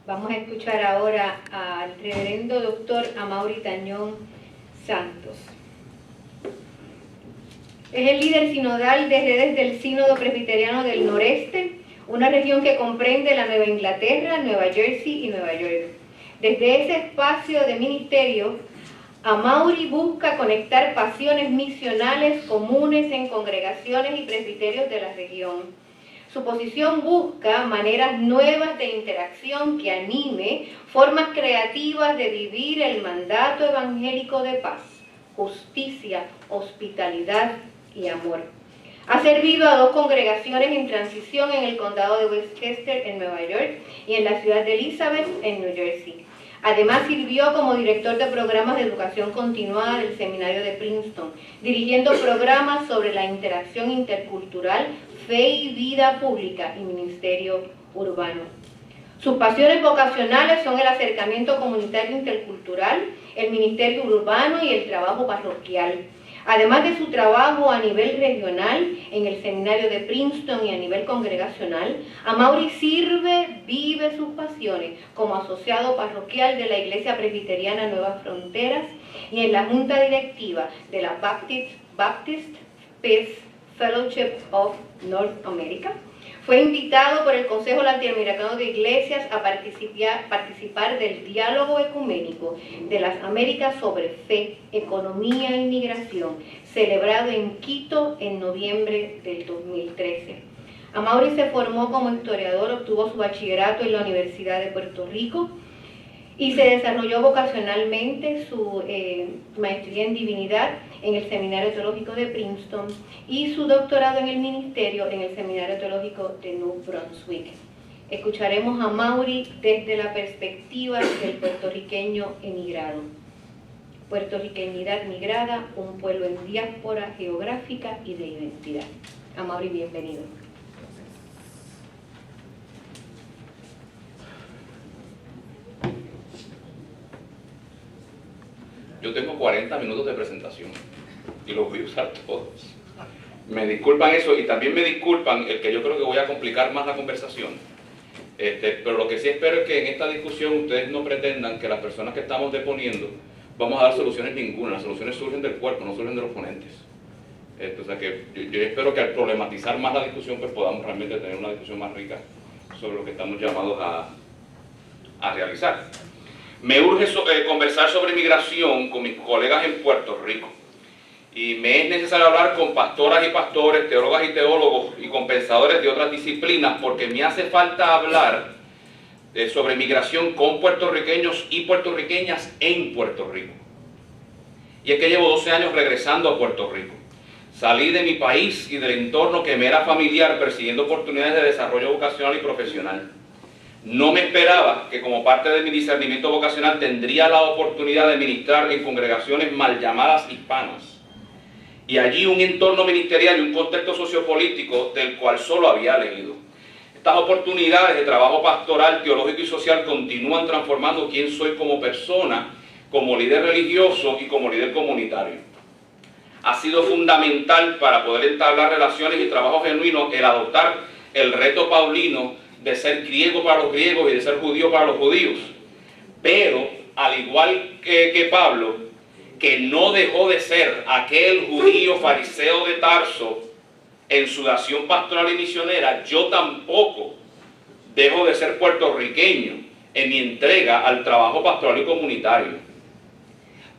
Vamos a escuchar ahora al reverendo doctor Amaury Tañón Santos. Es el líder sinodal de redes del Sínodo Presbiteriano del Noreste, una región que comprende la Nueva Inglaterra, Nueva Jersey y Nueva York. Desde ese espacio de ministerio, Amaury busca conectar pasiones misionales comunes en congregaciones y presbiterios de la región. Su posición busca maneras nuevas de interacción que anime formas creativas de vivir el mandato evangélico de paz, justicia, hospitalidad y amor. Ha servido a 2 congregaciones en transición en el condado de Westchester, en Nueva York, y en la ciudad de Elizabeth, en New Jersey. Además, sirvió como director de programas de educación continuada del Seminario de Princeton, dirigiendo programas sobre la interacción intercultural, fe y vida pública y ministerio urbano. Sus pasiones vocacionales son el acercamiento comunitario intercultural, el ministerio urbano y el trabajo parroquial. Además de su trabajo a nivel regional en el Seminario de Princeton y a nivel congregacional, Amaury vive sus pasiones como asociado parroquial de la Iglesia Presbiteriana Nuevas Fronteras y en la junta directiva de la Baptist Peace Fellowship of North America. Fue invitado por el Consejo Latinoamericano de Iglesias a participar del diálogo ecuménico de las Américas sobre fe, economía y migración, celebrado en Quito en noviembre del 2013. Amaury se formó como historiador, obtuvo su bachillerato en la Universidad de Puerto Rico y se desarrolló vocacionalmente su maestría en divinidad en el Seminario Teológico de Princeton y su doctorado en el ministerio en el Seminario Teológico de New Brunswick. Escucharemos a Amaury desde la perspectiva del puertorriqueño emigrado. Puertorriqueñidad migrada, un pueblo en diáspora geográfica y de identidad. Amaury, bienvenido. Yo tengo 40 minutos de presentación y los voy a usar todos. Me disculpan eso y también me disculpan el que yo creo que voy a complicar más la conversación. Pero lo que sí espero es que en esta discusión ustedes no pretendan que las personas que estamos deponiendo vamos a dar soluciones ninguna. Las soluciones surgen del cuerpo, no surgen de los ponentes. O sea que yo espero que al problematizar más la discusión pues podamos realmente tener una discusión más rica sobre lo que estamos llamados a realizar. Me urge conversar sobre migración con mis colegas en Puerto Rico. Y me es necesario hablar con pastoras y pastores, teólogas y teólogos y con pensadores de otras disciplinas porque me hace falta hablar sobre migración con puertorriqueños y puertorriqueñas en Puerto Rico. Y es que llevo 12 años regresando a Puerto Rico. Salí de mi país y del entorno que me era familiar persiguiendo oportunidades de desarrollo vocacional y profesional. No me esperaba que como parte de mi discernimiento vocacional tendría la oportunidad de ministrar en congregaciones mal llamadas hispanas. Y allí un entorno ministerial y un contexto sociopolítico del cual solo había leído. Estas oportunidades de trabajo pastoral, teológico y social continúan transformando quién soy como persona, como líder religioso y como líder comunitario. Ha sido fundamental para poder entablar relaciones y trabajo genuino el adoptar el reto paulino de ser griego para los griegos y de ser judío para los judíos. Pero, al igual que Pablo, que no dejó de ser aquel judío fariseo de Tarso en su nación pastoral y misionera, yo tampoco dejo de ser puertorriqueño en mi entrega al trabajo pastoral y comunitario.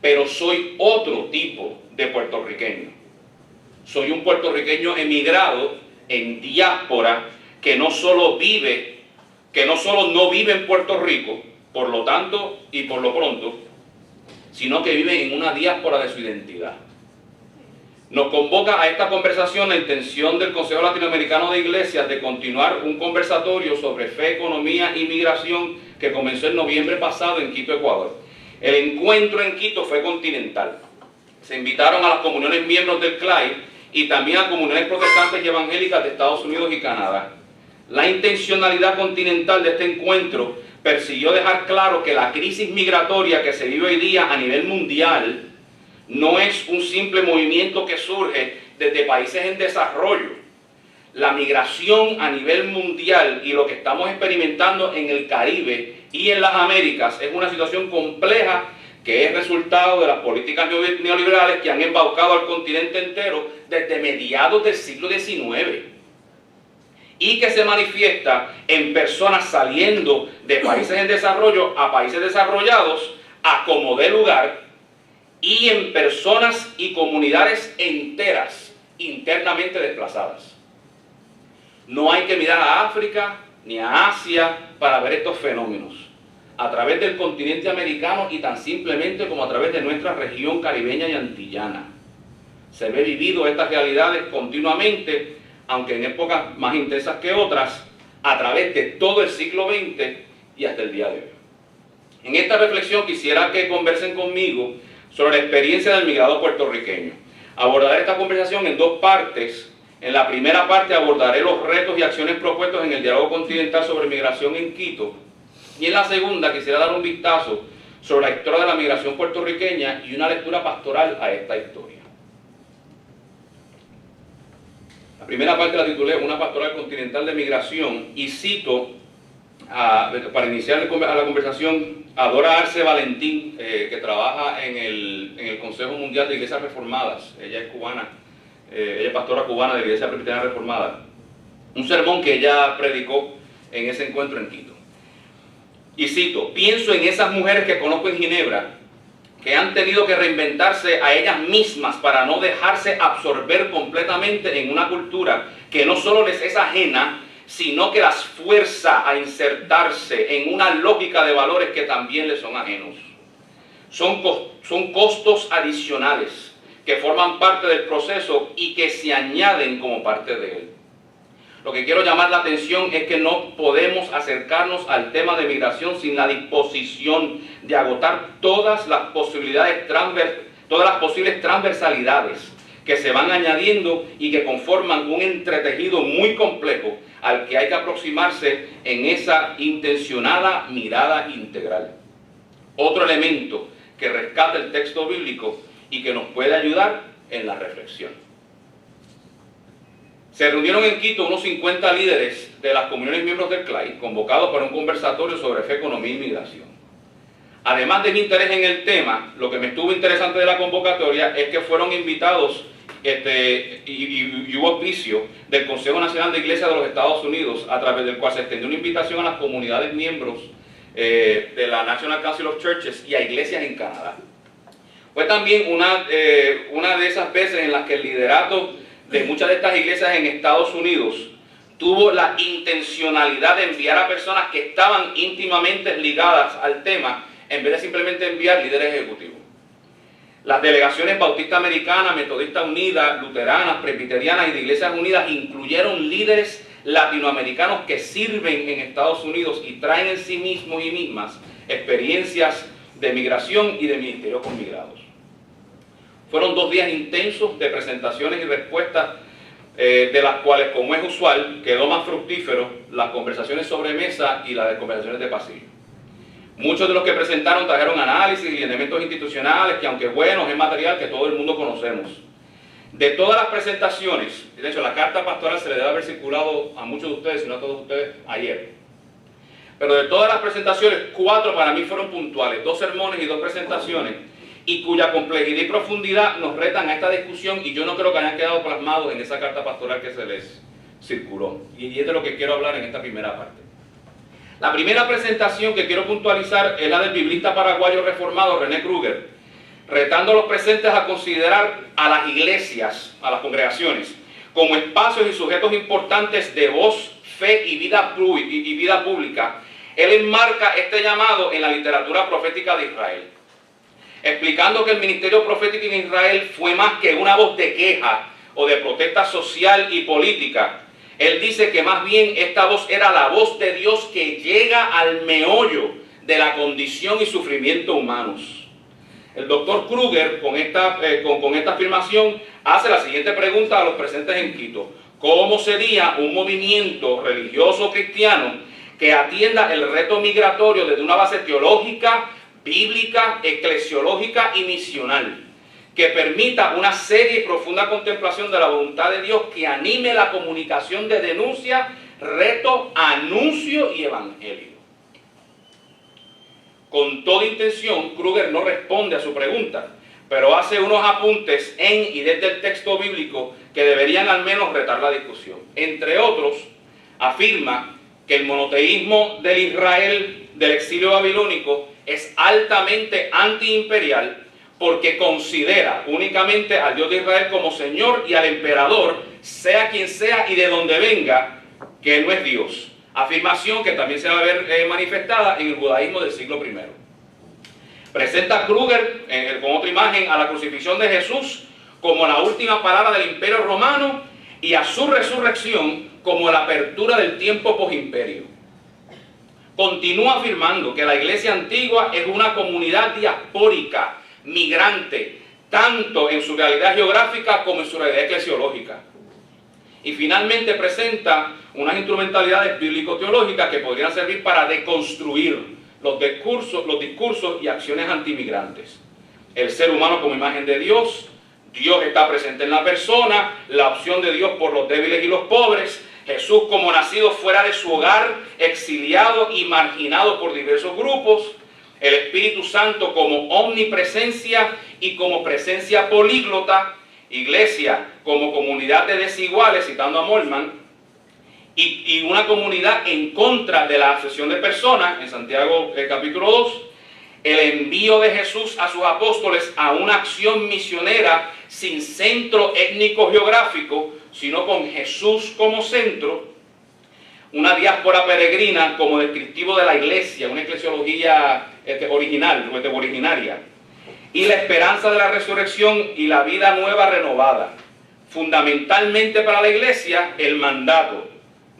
Pero soy otro tipo de puertorriqueño. Soy un puertorriqueño emigrado en diáspora que no solo no vive en Puerto Rico, por lo tanto y por lo pronto, sino que vive en una diáspora de su identidad. Nos convoca a esta conversación la intención del Consejo Latinoamericano de Iglesias de continuar un conversatorio sobre fe, economía y migración que comenzó en noviembre pasado en Quito, Ecuador. El encuentro en Quito fue continental. Se invitaron a las comuniones miembros del CLAI y también a comunidades protestantes y evangélicas de Estados Unidos y Canadá. La intencionalidad continental de este encuentro persiguió dejar claro que la crisis migratoria que se vive hoy día a nivel mundial no es un simple movimiento que surge desde países en desarrollo. la migración a nivel mundial y lo que estamos experimentando en el Caribe y en las Américas es una situación compleja que es resultado de las políticas neoliberales que han embaucado al continente entero desde mediados del siglo XIX y que se manifiesta en personas saliendo de países en desarrollo a países desarrollados a como dé lugar y en personas y comunidades enteras internamente desplazadas. No hay que mirar a África ni a Asia para ver estos fenómenos. A través del continente americano y tan simplemente como a través de nuestra región caribeña y antillana. Se ve vivido estas realidades continuamente, aunque en épocas más intensas que otras, a través de todo el siglo XX y hasta el día de hoy. En esta reflexión quisiera que conversen conmigo sobre la experiencia del migrado puertorriqueño. Abordaré esta conversación en dos partes. En la primera parte abordaré los retos y acciones propuestos en el diálogo continental sobre migración en Quito. Y en la segunda quisiera dar un vistazo sobre la historia de la migración puertorriqueña y una lectura pastoral a esta historia. La primera parte la titulé Una pastoral continental de migración y cito, para iniciar la conversación, a Dora Arce Valentín, que trabaja en el Consejo Mundial de Iglesias Reformadas. Ella es cubana, ella es pastora cubana de la Iglesia Presbiteriana Reformada. Un sermón que ella predicó en ese encuentro en Quito. Y cito, pienso en esas mujeres que conozco en Ginebra, que han tenido que reinventarse a ellas mismas para no dejarse absorber completamente en una cultura que no solo les es ajena, sino que las fuerza a insertarse en una lógica de valores que también les son ajenos. Son costos adicionales que forman parte del proceso y que se añaden como parte de él. Lo que quiero llamar la atención es que no podemos acercarnos al tema de migración sin la disposición de agotar todas las posibles transversalidades que se van añadiendo y que conforman un entretejido muy complejo al que hay que aproximarse en esa intencionada mirada integral. Otro elemento que rescata el texto bíblico y que nos puede ayudar en la reflexión. Se reunieron en Quito unos 50 líderes de las comunidades miembros del CLAI, convocados para un conversatorio sobre fe, economía y migración. Además de mi interés en el tema, lo que me estuvo interesante de la convocatoria es que fueron invitados y hubo auspicio del Consejo Nacional de Iglesias de los Estados Unidos, a través del cual se extendió una invitación a las comunidades miembros de la National Council of Churches y a iglesias en Canadá. Fue también una de esas veces en las que el liderato de muchas de estas iglesias en Estados Unidos tuvo la intencionalidad de enviar a personas que estaban íntimamente ligadas al tema, en vez de simplemente enviar líderes ejecutivos. Las delegaciones Bautista Americana, Metodista Unida, Luteranas, Presbiterianas y de Iglesias Unidas incluyeron líderes latinoamericanos que sirven en Estados Unidos y traen en sí mismos y mismas experiencias de migración y de ministerio con migrados. Fueron 2 días intensos de presentaciones y respuestas, de las cuales, como es usual, quedó más fructífero las conversaciones sobre mesa y las conversaciones de pasillo. Muchos de los que presentaron trajeron análisis y elementos institucionales que, aunque buenos, es material que todo el mundo conocemos. De todas las presentaciones, de hecho la carta pastoral se le debe haber circulado a muchos de ustedes, si no a todos ustedes, ayer. Pero de todas las presentaciones, 4 para mí fueron puntuales, 2 sermones y 2 presentaciones, y cuya complejidad y profundidad nos retan a esta discusión, y yo no creo que hayan quedado plasmados en esa carta pastoral que se les circuló. Y es de lo que quiero hablar en esta primera parte. La primera presentación que quiero puntualizar es la del biblista paraguayo reformado René Kruger, retando a los presentes a considerar a las iglesias, a las congregaciones, como espacios y sujetos importantes de voz, fe y vida pública. Él enmarca este llamado en la literatura profética de Israel, explicando que el ministerio profético en Israel fue más que una voz de queja o de protesta social y política. Él dice que más bien esta voz era la voz de Dios que llega al meollo de la condición y sufrimiento humanos. El doctor Kruger, con esta afirmación, hace la siguiente pregunta a los presentes en Quito: ¿cómo sería un movimiento religioso cristiano que atienda el reto migratorio desde una base teológica, bíblica, eclesiológica y misional, que permita una seria y profunda contemplación de la voluntad de Dios que anime la comunicación de denuncia, reto, anuncio y evangelio. Con toda intención, Kruger no responde a su pregunta, pero hace unos apuntes en y desde el texto bíblico que deberían al menos retar la discusión. Entre otros, afirma que el monoteísmo del Israel del exilio babilónico es altamente antiimperial porque considera únicamente al Dios de Israel como Señor y al emperador, sea quien sea y de donde venga, que no es Dios. Afirmación que también se va a ver manifestada en el judaísmo del siglo I. Presenta Kruger con otra imagen a la crucifixión de Jesús como la última palabra del imperio romano y a su resurrección como la apertura del tiempo posimperio. Continúa afirmando que la iglesia antigua es una comunidad diaspórica, migrante, tanto en su realidad geográfica como en su realidad eclesiológica. Y finalmente presenta unas instrumentalidades bíblico-teológicas que podrían servir para deconstruir los discursos y acciones antimigrantes. El ser humano como imagen de Dios, Dios está presente en la persona, la opción de Dios por los débiles y los pobres, Jesús como nacido fuera de su hogar, exiliado y marginado por diversos grupos, el Espíritu Santo como omnipresencia y como presencia políglota, iglesia como comunidad de desiguales, citando a Moltmann, y una comunidad en contra de la asociación de personas, en Santiago capítulo 2, el envío de Jesús a sus apóstoles a una acción misionera sin centro étnico geográfico, sino con Jesús como centro, una diáspora peregrina como descriptivo de la iglesia, una eclesiología originaria, y la esperanza de la resurrección y la vida nueva renovada. Fundamentalmente para la iglesia, el mandato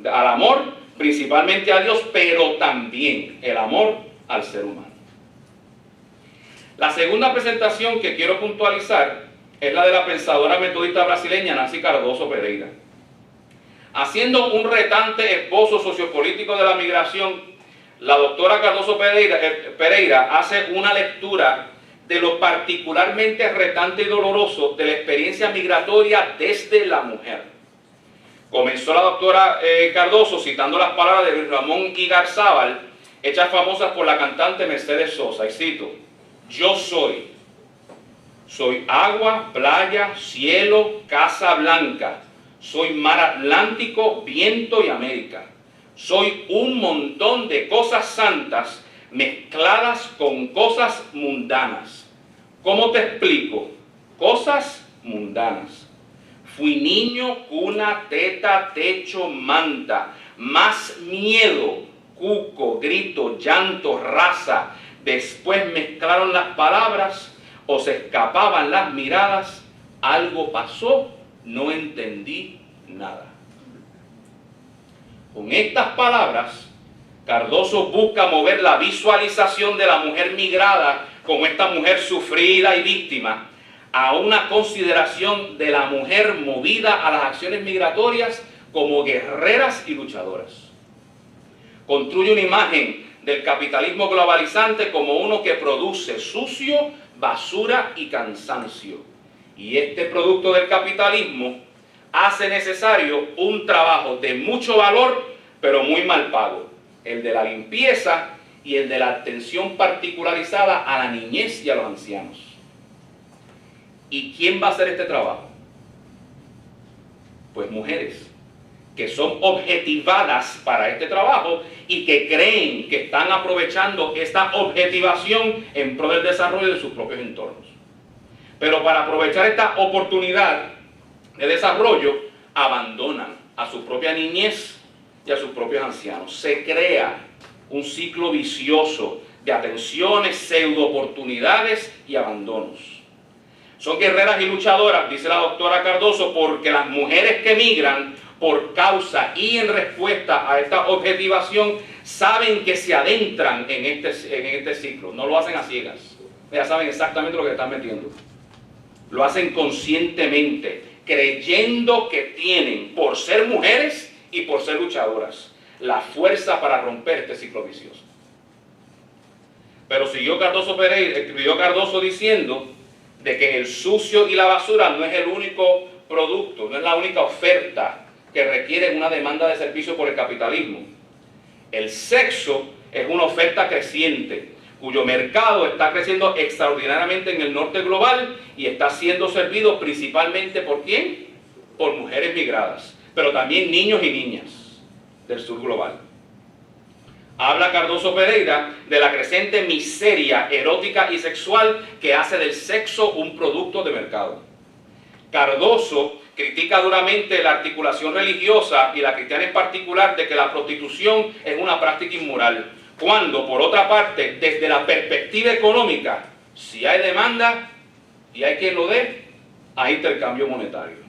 al amor, principalmente a Dios, pero también el amor al ser humano. La segunda presentación que quiero puntualizar es la de la pensadora metodista brasileña Nancy Cardoso Pereira. Haciendo un retante esbozo sociopolítico de la migración, la doctora Cardoso Pereira hace una lectura de lo particularmente retante y doloroso de la experiencia migratoria desde la mujer. Comenzó la doctora Cardoso citando las palabras de Luis Ramón Igarzábal, hechas famosas por la cantante Mercedes Sosa, y cito: yo soy agua, playa, cielo, casa blanca, soy mar Atlántico, viento y América, soy un montón de cosas santas mezcladas con cosas mundanas. ¿Cómo te explico? Cosas mundanas. Fui niño, cuna, teta, techo, manta, más miedo, cuco, grito, llanto, raza. Después mezclaron las palabras o se escapaban las miradas. Algo pasó, no entendí nada. Con estas palabras, Cardoso busca mover la visualización de la mujer migrada como esta mujer sufrida y víctima a una consideración de la mujer movida a las acciones migratorias como guerreras y luchadoras. Construye una imagen del capitalismo globalizante como uno que produce sucio, basura y cansancio. Y este producto del capitalismo hace necesario un trabajo de mucho valor, pero muy mal pago. El de la limpieza y el de la atención particularizada a la niñez y a los ancianos. ¿Y quién va a hacer este trabajo? Pues mujeres, que son objetivadas para este trabajo y que creen que están aprovechando esta objetivación en pro del desarrollo de sus propios entornos. Pero para aprovechar esta oportunidad de desarrollo, abandonan a su propia niñez y a sus propios ancianos. Se crea un ciclo vicioso de atenciones, pseudo oportunidades y abandonos. Son guerreras y luchadoras, dice la doctora Cardoso, porque las mujeres que migran por causa y en respuesta a esta objetivación saben que se adentran en este ciclo. No lo hacen a ciegas. Ya saben exactamente lo que están metiendo. Lo hacen conscientemente, creyendo que tienen, por ser mujeres y por ser luchadoras, la fuerza para romper este ciclo vicioso. Pero escribió Cardoso diciendo: de que el sucio y la basura no es el único producto, no es la única oferta que requiere una demanda de servicio por el capitalismo. El sexo es una oferta creciente, cuyo mercado está creciendo extraordinariamente en el norte global y está siendo servido principalmente ¿por quién? Por mujeres migradas, pero también niños y niñas del sur global. Habla Cardoso Pereira de la creciente miseria erótica y sexual que hace del sexo un producto de mercado. Cardoso critica duramente la articulación religiosa y la cristiana en particular de que la prostitución es una práctica inmoral, cuando por otra parte, desde la perspectiva económica, si hay demanda y hay quien lo dé, hay intercambio monetario.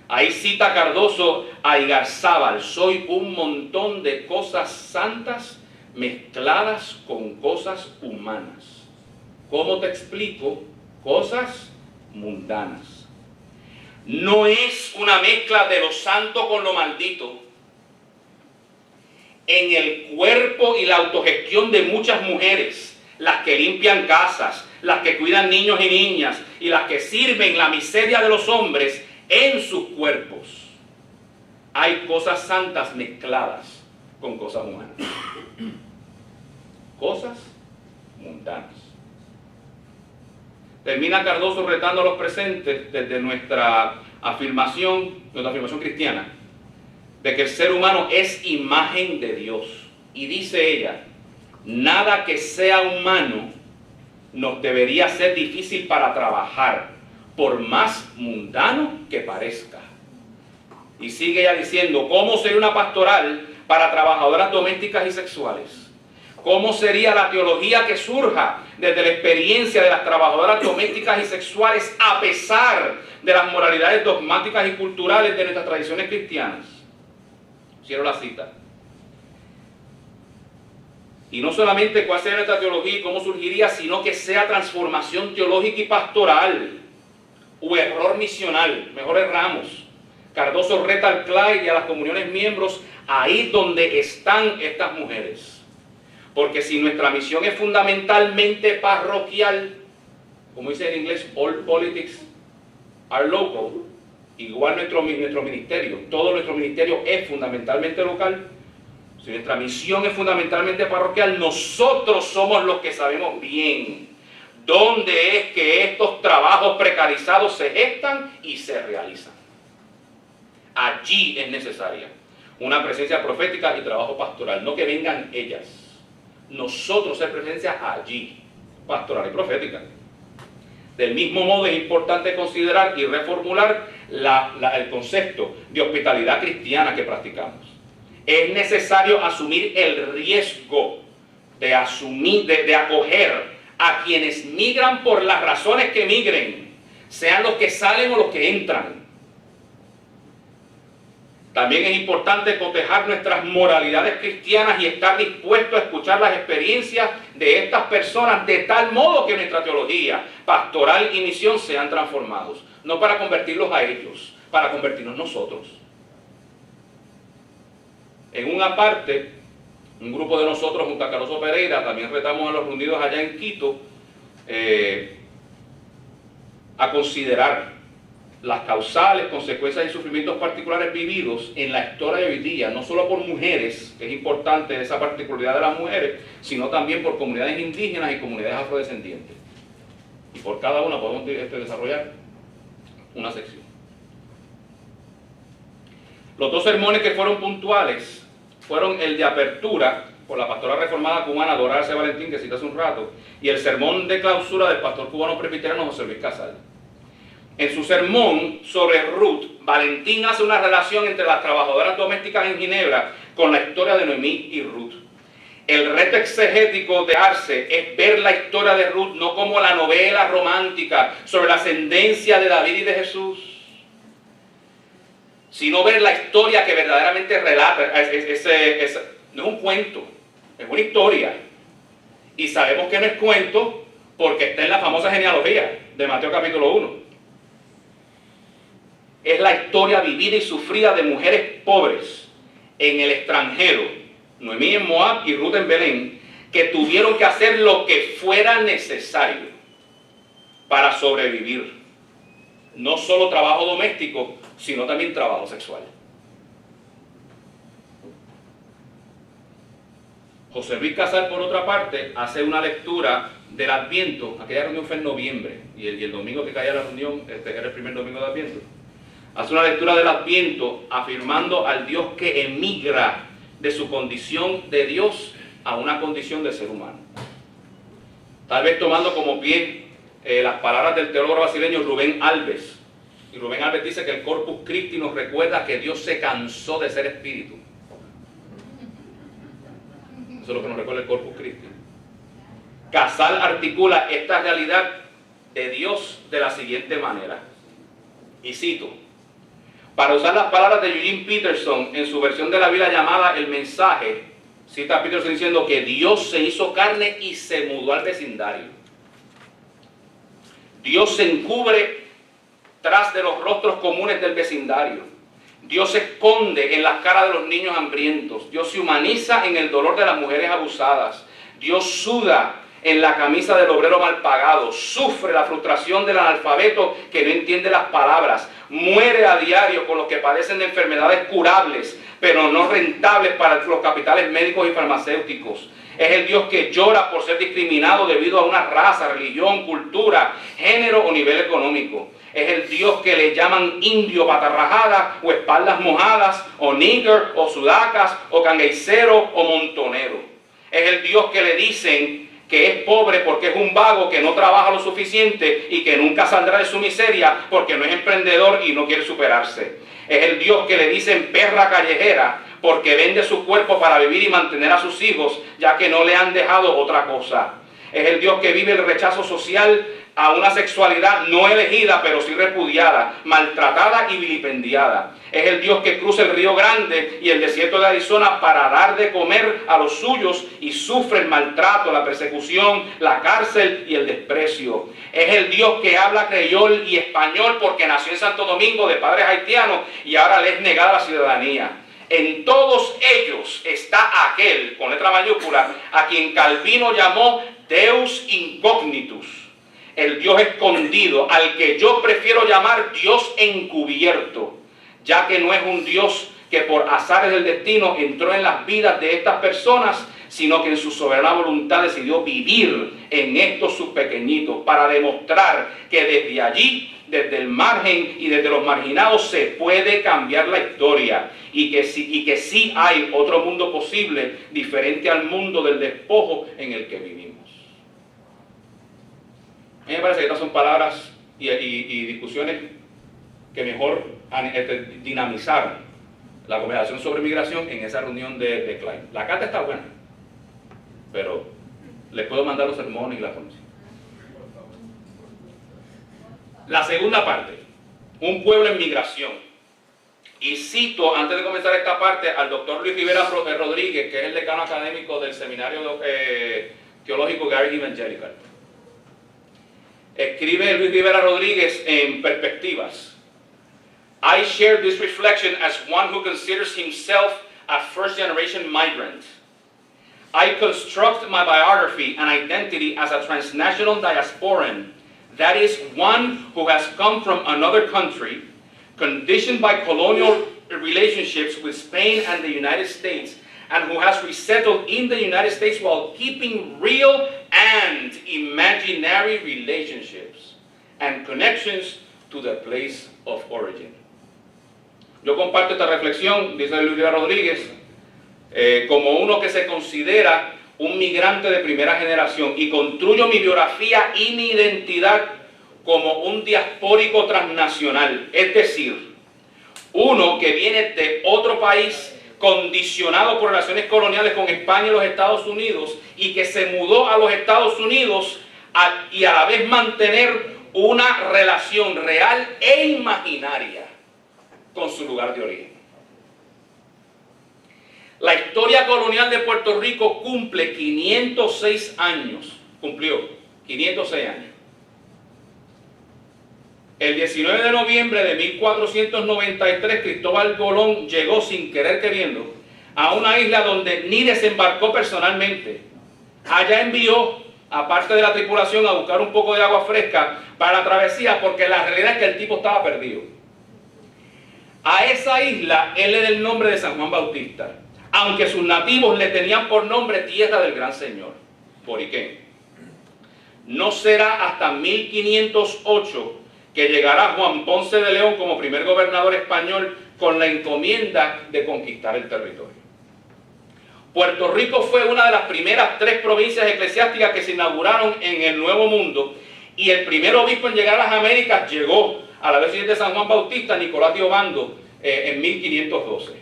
Ahí cita Cardoso a Igarzábal: soy un montón de cosas santas mezcladas con cosas humanas. ¿Cómo te explico? Cosas mundanas. No es una mezcla de lo santo con lo maldito. En el cuerpo y la autogestión de muchas mujeres, las que limpian casas, las que cuidan niños y niñas y las que sirven la miseria de los hombres, en sus cuerpos hay cosas santas mezcladas con cosas humanas. Cosas mundanas. Termina Cardoso retando a los presentes desde nuestra afirmación cristiana, de que el ser humano es imagen de Dios. Y dice ella: nada que sea humano nos debería ser difícil para trabajar, por más mundano que parezca. Y sigue ella diciendo: ¿cómo sería una pastoral para trabajadoras domésticas y sexuales? ¿Cómo sería la teología que surja desde la experiencia de las trabajadoras domésticas y sexuales a pesar de las moralidades dogmáticas y culturales de nuestras tradiciones cristianas? Cierro la cita. Y no solamente cuál sería nuestra teología y cómo surgiría, sino que sea transformación teológica y pastoral o error misional. Mejor erramos. Cardoso reta al CLAI y a las comuniones miembros ahí donde están estas mujeres. Porque si nuestra misión es fundamentalmente parroquial, como dice en inglés, all politics are local, igual nuestro ministerio, todo nuestro ministerio es fundamentalmente local. Si nuestra misión es fundamentalmente parroquial, nosotros somos los que sabemos bien dónde es que estos trabajos precarizados se gestan y se realizan. Allí es necesaria una presencia profética y trabajo pastoral, no que vengan ellas. Nosotros ser presencia allí, pastoral y profética. Del mismo modo es importante considerar y reformular el concepto de hospitalidad cristiana que practicamos. Es necesario asumir el riesgo de acoger a quienes migran por las razones que migren, sean los que salen o los que entran. También es importante cotejar nuestras moralidades cristianas y estar dispuestos a escuchar las experiencias de estas personas de tal modo que nuestra teología pastoral y misión sean transformados. No para convertirlos a ellos, para convertirnos nosotros. En una parte, un grupo de nosotros junto a Cardoso Pereira también retamos a los reunidos allá en Quito a considerar las causales, consecuencias y sufrimientos particulares vividos en la historia de hoy día, no solo por mujeres, que es importante esa particularidad de las mujeres, sino también por comunidades indígenas y comunidades afrodescendientes. Y por cada una podemos desarrollar una sección. Los dos sermones que fueron puntuales fueron el de apertura por la pastora reformada cubana Dora Arce Valentín, que cité hace un rato, y el sermón de clausura del pastor cubano presbiteriano José Luis Casal. En su sermón sobre Ruth, Valentín hace una relación entre las trabajadoras domésticas en Ginebra con la historia de Noemí y Ruth. El reto exegético de Arce es ver la historia de Ruth no como la novela romántica sobre la ascendencia de David y de Jesús, sino ver la historia que verdaderamente relata. No es un cuento, es una historia. Y sabemos que no es cuento porque está en la famosa genealogía de Mateo capítulo 1. Es la historia vivida y sufrida de mujeres pobres en el extranjero, Noemí en Moab y Ruth en Belén, que tuvieron que hacer lo que fuera necesario para sobrevivir. No solo trabajo doméstico, sino también trabajo sexual. José Luis Casal, por otra parte, hace una lectura del Adviento. Aquella reunión fue en noviembre, y el domingo que caía la reunión, era el primer domingo de Adviento. Hace una lectura del Adviento afirmando al Dios que emigra de su condición de Dios a una condición de ser humano. Tal vez tomando como pie las palabras del teólogo brasileño Rubén Alves. Y Rubén Alves dice que el Corpus Christi nos recuerda que Dios se cansó de ser espíritu. Eso es lo que nos recuerda el Corpus Christi. Casal articula esta realidad de Dios de la siguiente manera. Y cito: para usar las palabras de Eugene Peterson en su versión de la Biblia llamada El Mensaje, cita a Peterson diciendo que Dios se hizo carne y se mudó al vecindario. Dios se encubre tras de los rostros comunes del vecindario. Dios se esconde en las caras de los niños hambrientos. Dios se humaniza en el dolor de las mujeres abusadas. Dios suda en la camisa del obrero mal pagado. Sufre la frustración del analfabeto que no entiende las palabras. Muere a diario con los que padecen de enfermedades curables, pero no rentables para los capitales médicos y farmacéuticos. Es el Dios que llora por ser discriminado debido a una raza, religión, cultura, género o nivel económico. Es el Dios que le llaman indio patarrajada o espaldas mojadas o nigger o sudacas o cangueicero o montonero. Es el Dios que le dicen que es pobre porque es un vago que no trabaja lo suficiente y que nunca saldrá de su miseria porque no es emprendedor y no quiere superarse. Es el Dios que le dicen perra callejera porque vende su cuerpo para vivir y mantener a sus hijos, ya que no le han dejado otra cosa. Es el Dios que vive el rechazo social a una sexualidad no elegida, pero sí repudiada, maltratada y vilipendiada. Es el Dios que cruza el Río Grande y el desierto de Arizona para dar de comer a los suyos y sufre el maltrato, la persecución, la cárcel y el desprecio. Es el Dios que habla creyol y español porque nació en Santo Domingo de padres haitianos y ahora le es negada la ciudadanía. En todos ellos está aquel, con letra mayúscula, a quien Calvino llamó Deus Incognitus, el Dios escondido, al que yo prefiero llamar Dios encubierto, ya que no es un Dios que por azares del destino entró en las vidas de estas personas, sino que en su soberana voluntad decidió vivir en estos sus pequeñitos para demostrar que desde allí, desde el margen y desde los marginados se puede cambiar la historia y que sí hay otro mundo posible diferente al mundo del despojo en el que vivimos. A mí me parece que estas son palabras y discusiones que mejor dinamizaron la conversación sobre migración en esa reunión de Klein. La carta está buena, pero les puedo mandar los sermones y la formación. La segunda parte, un pueblo en migración. Y cito, antes de comenzar esta parte, al doctor Luis Rivera Rodríguez, que es el decano académico del Seminario Teológico Gary Evangelical. Escribe Luis Rivera Rodríguez en Perspectivas. I share this reflection as one who considers himself a first-generation migrant. I construct my biography and identity as a transnational diasporan, that is, one who has come from another country, conditioned by colonial relationships with Spain and the United States, and who has resettled in the United States while keeping real and imaginary relationships and connections to the place of origin. Yo comparto esta reflexión, dice Luis Rivera Rodríguez, como uno que se considera un migrante de primera generación y construyo mi biografía y mi identidad como un diaspórico transnacional, es decir, uno que viene de otro país condicionado por relaciones coloniales con España y los Estados Unidos y que se mudó a los Estados Unidos y a la vez mantener una relación real e imaginaria con su lugar de origen. La historia colonial de Puerto Rico cumple 506 años, cumplió 506 años. El 19 de noviembre de 1493, Cristóbal Colón llegó sin querer queriendo a una isla donde ni desembarcó personalmente. Allá envió a parte de la tripulación, a buscar un poco de agua fresca para la travesía, porque la realidad es que el tipo estaba perdido. A esa isla él le da el nombre de San Juan Bautista, aunque sus nativos le tenían por nombre Tierra del Gran Señor, Boriquén. No será hasta 1508 que llegará Juan Ponce de León como primer gobernador español con la encomienda de conquistar el territorio. Puerto Rico fue una de las primeras 3 provincias eclesiásticas que se inauguraron en el Nuevo Mundo, y el primer obispo en llegar a las Américas llegó a la diócesis de San Juan Bautista, Nicolás de Obando, en 1512.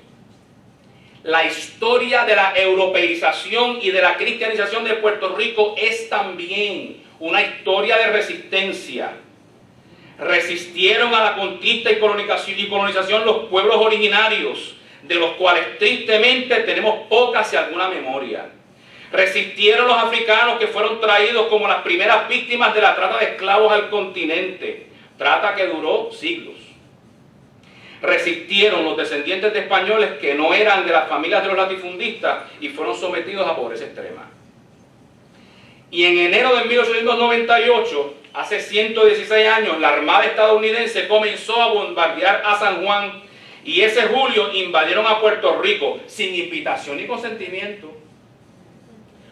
La historia de la europeización y de la cristianización de Puerto Rico es también una historia de resistencia. Resistieron a la conquista y colonización los pueblos originarios, de los cuales tristemente tenemos poca si alguna memoria. Resistieron los africanos que fueron traídos como las primeras víctimas de la trata de esclavos al continente, trata que duró siglos. Resistieron los descendientes de españoles que no eran de las familias de los latifundistas y fueron sometidos a pobreza extrema. Y en enero de 1898, hace 116 años, la Armada estadounidense comenzó a bombardear a San Juan, y ese julio invadieron a Puerto Rico sin invitación ni consentimiento,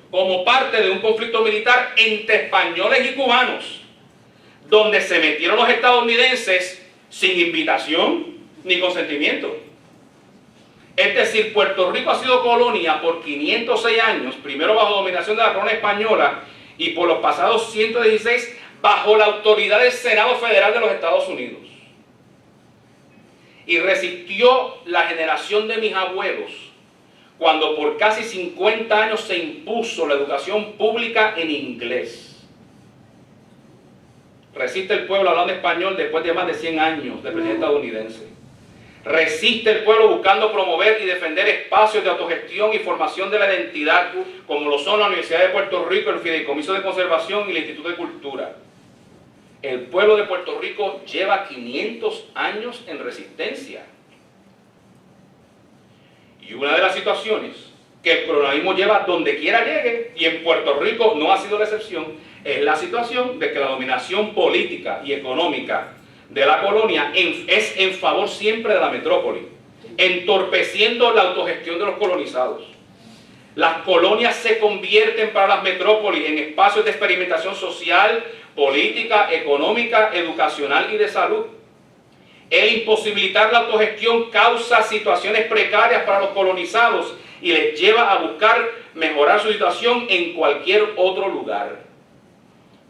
como parte de un conflicto militar entre españoles y cubanos, donde se metieron los estadounidenses sin invitación ni consentimiento. Es decir, Puerto Rico ha sido colonia por 506 años, primero bajo dominación de la corona española y por los pasados 116 bajo la autoridad del Senado Federal de los Estados Unidos. Y resistió la generación de mis abuelos cuando por casi 50 años se impuso la educación pública en inglés. Resiste el pueblo hablando español después de más de 100 años de presidente estadounidense. Resiste el pueblo buscando promover y defender espacios de autogestión y formación de la identidad, como lo son la Universidad de Puerto Rico, el Fideicomiso de Conservación y el Instituto de Cultura. El pueblo de Puerto Rico lleva 500 años en resistencia. Y una de las situaciones que el colonialismo lleva donde quiera llegue, y en Puerto Rico no ha sido la excepción, es la situación de que la dominación política y económica de la colonia es en favor siempre de la metrópoli, entorpeciendo la autogestión de los colonizados. Las colonias se convierten para las metrópolis en espacios de experimentación social, política, económica, educacional y de salud. El imposibilitar la autogestión causa situaciones precarias para los colonizados y les lleva a buscar mejorar su situación en cualquier otro lugar.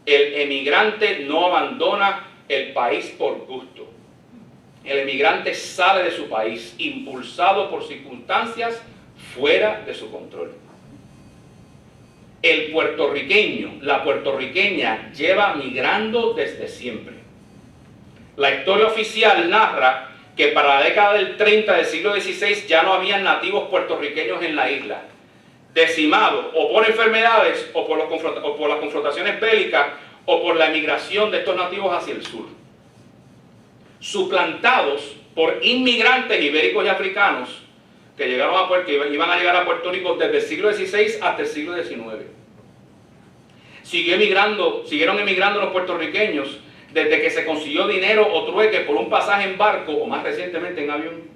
El emigrante no abandona el país por gusto. El emigrante sale de su país impulsado por circunstancias fuera de su control. El puertorriqueño, la puertorriqueña lleva migrando desde siempre. La historia oficial narra que para la década del 30 del siglo XVI ya no había nativos puertorriqueños en la isla, decimados o por enfermedades o por las confrontaciones bélicas o por la emigración de estos nativos hacia el sur, suplantados por inmigrantes ibéricos y africanos que iban a llegar a Puerto Rico desde el siglo XVI hasta el siglo XIX. Siguieron emigrando los puertorriqueños desde que se consiguió dinero o trueque por un pasaje en barco o más recientemente en avión.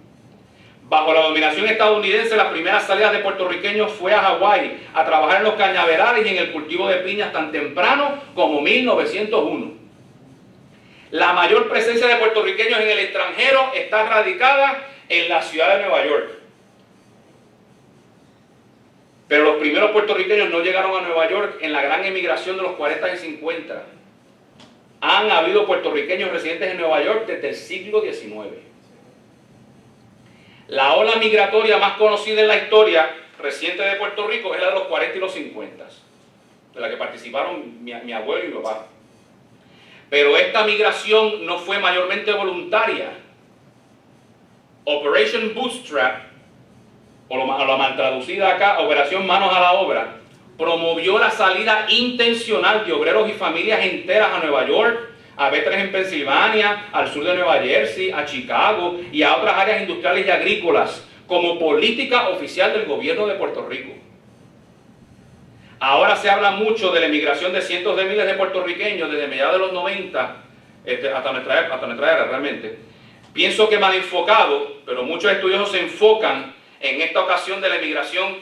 Bajo la dominación estadounidense, las primeras salidas de puertorriqueños fue a Hawái a trabajar en los cañaverales y en el cultivo de piñas tan temprano como 1901. La mayor presencia de puertorriqueños en el extranjero está radicada en la ciudad de Nueva York. Pero los primeros puertorriqueños no llegaron a Nueva York en la gran emigración de los 40 y 50. Han habido puertorriqueños residentes en Nueva York desde el siglo XIX. La ola migratoria más conocida en la historia reciente de Puerto Rico es la de los 40 y los 50, de la que participaron mi abuelo y mi papá. Pero esta migración no fue mayormente voluntaria. Operation Bootstrap, o la mal traducida acá, Operación Manos a la Obra, promovió la salida intencional de obreros y familias enteras a Nueva York, a Bethlehem en Pensilvania, al sur de Nueva Jersey, a Chicago y a otras áreas industriales y agrícolas, como política oficial del gobierno de Puerto Rico. Ahora se habla mucho de la emigración de cientos de miles de puertorriqueños desde mediados de los 90 hasta nuestra era realmente. Pienso que mal enfocado, pero muchos estudiosos se enfocan en esta ocasión de la emigración,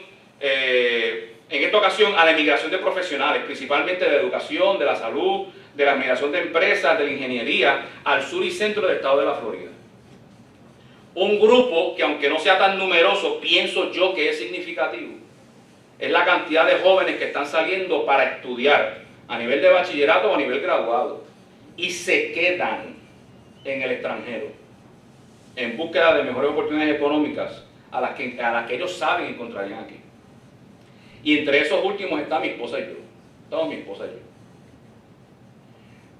a la emigración de profesionales, principalmente de la educación, de la salud, de la migración de empresas, de la ingeniería, al sur y centro del estado de la Florida. Un grupo que, aunque no sea tan numeroso, pienso yo que es significativo, es la cantidad de jóvenes que están saliendo para estudiar a nivel de bachillerato o a nivel graduado y se quedan en el extranjero en búsqueda de mejores oportunidades económicas a las que ellos saben encontrarían aquí. Y entre esos últimos está mi esposa y yo. Estamos mi esposa y yo.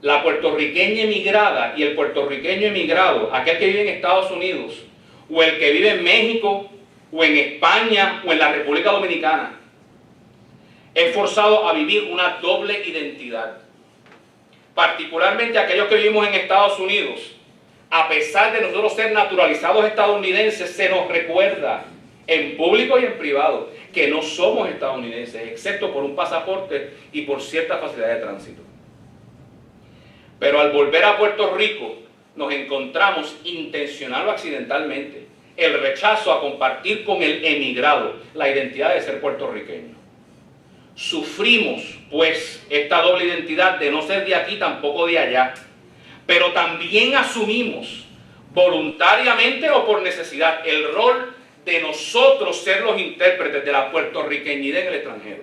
La puertorriqueña emigrada y el puertorriqueño emigrado, aquel que vive en Estados Unidos, o el que vive en México, o en España, o en la República Dominicana, es forzado a vivir una doble identidad. Particularmente aquellos que vivimos en Estados Unidos, a pesar de nosotros ser naturalizados estadounidenses, se nos recuerda en público y en privado que no somos estadounidenses, excepto por un pasaporte y por cierta facilidad de tránsito. Pero al volver a Puerto Rico, nos encontramos intencional o accidentalmente el rechazo a compartir con el emigrado la identidad de ser puertorriqueño. Sufrimos, pues, esta doble identidad de no ser de aquí, tampoco de allá, pero también asumimos, voluntariamente o por necesidad, el rol de nosotros ser los intérpretes de la puertorriqueñidad en el extranjero.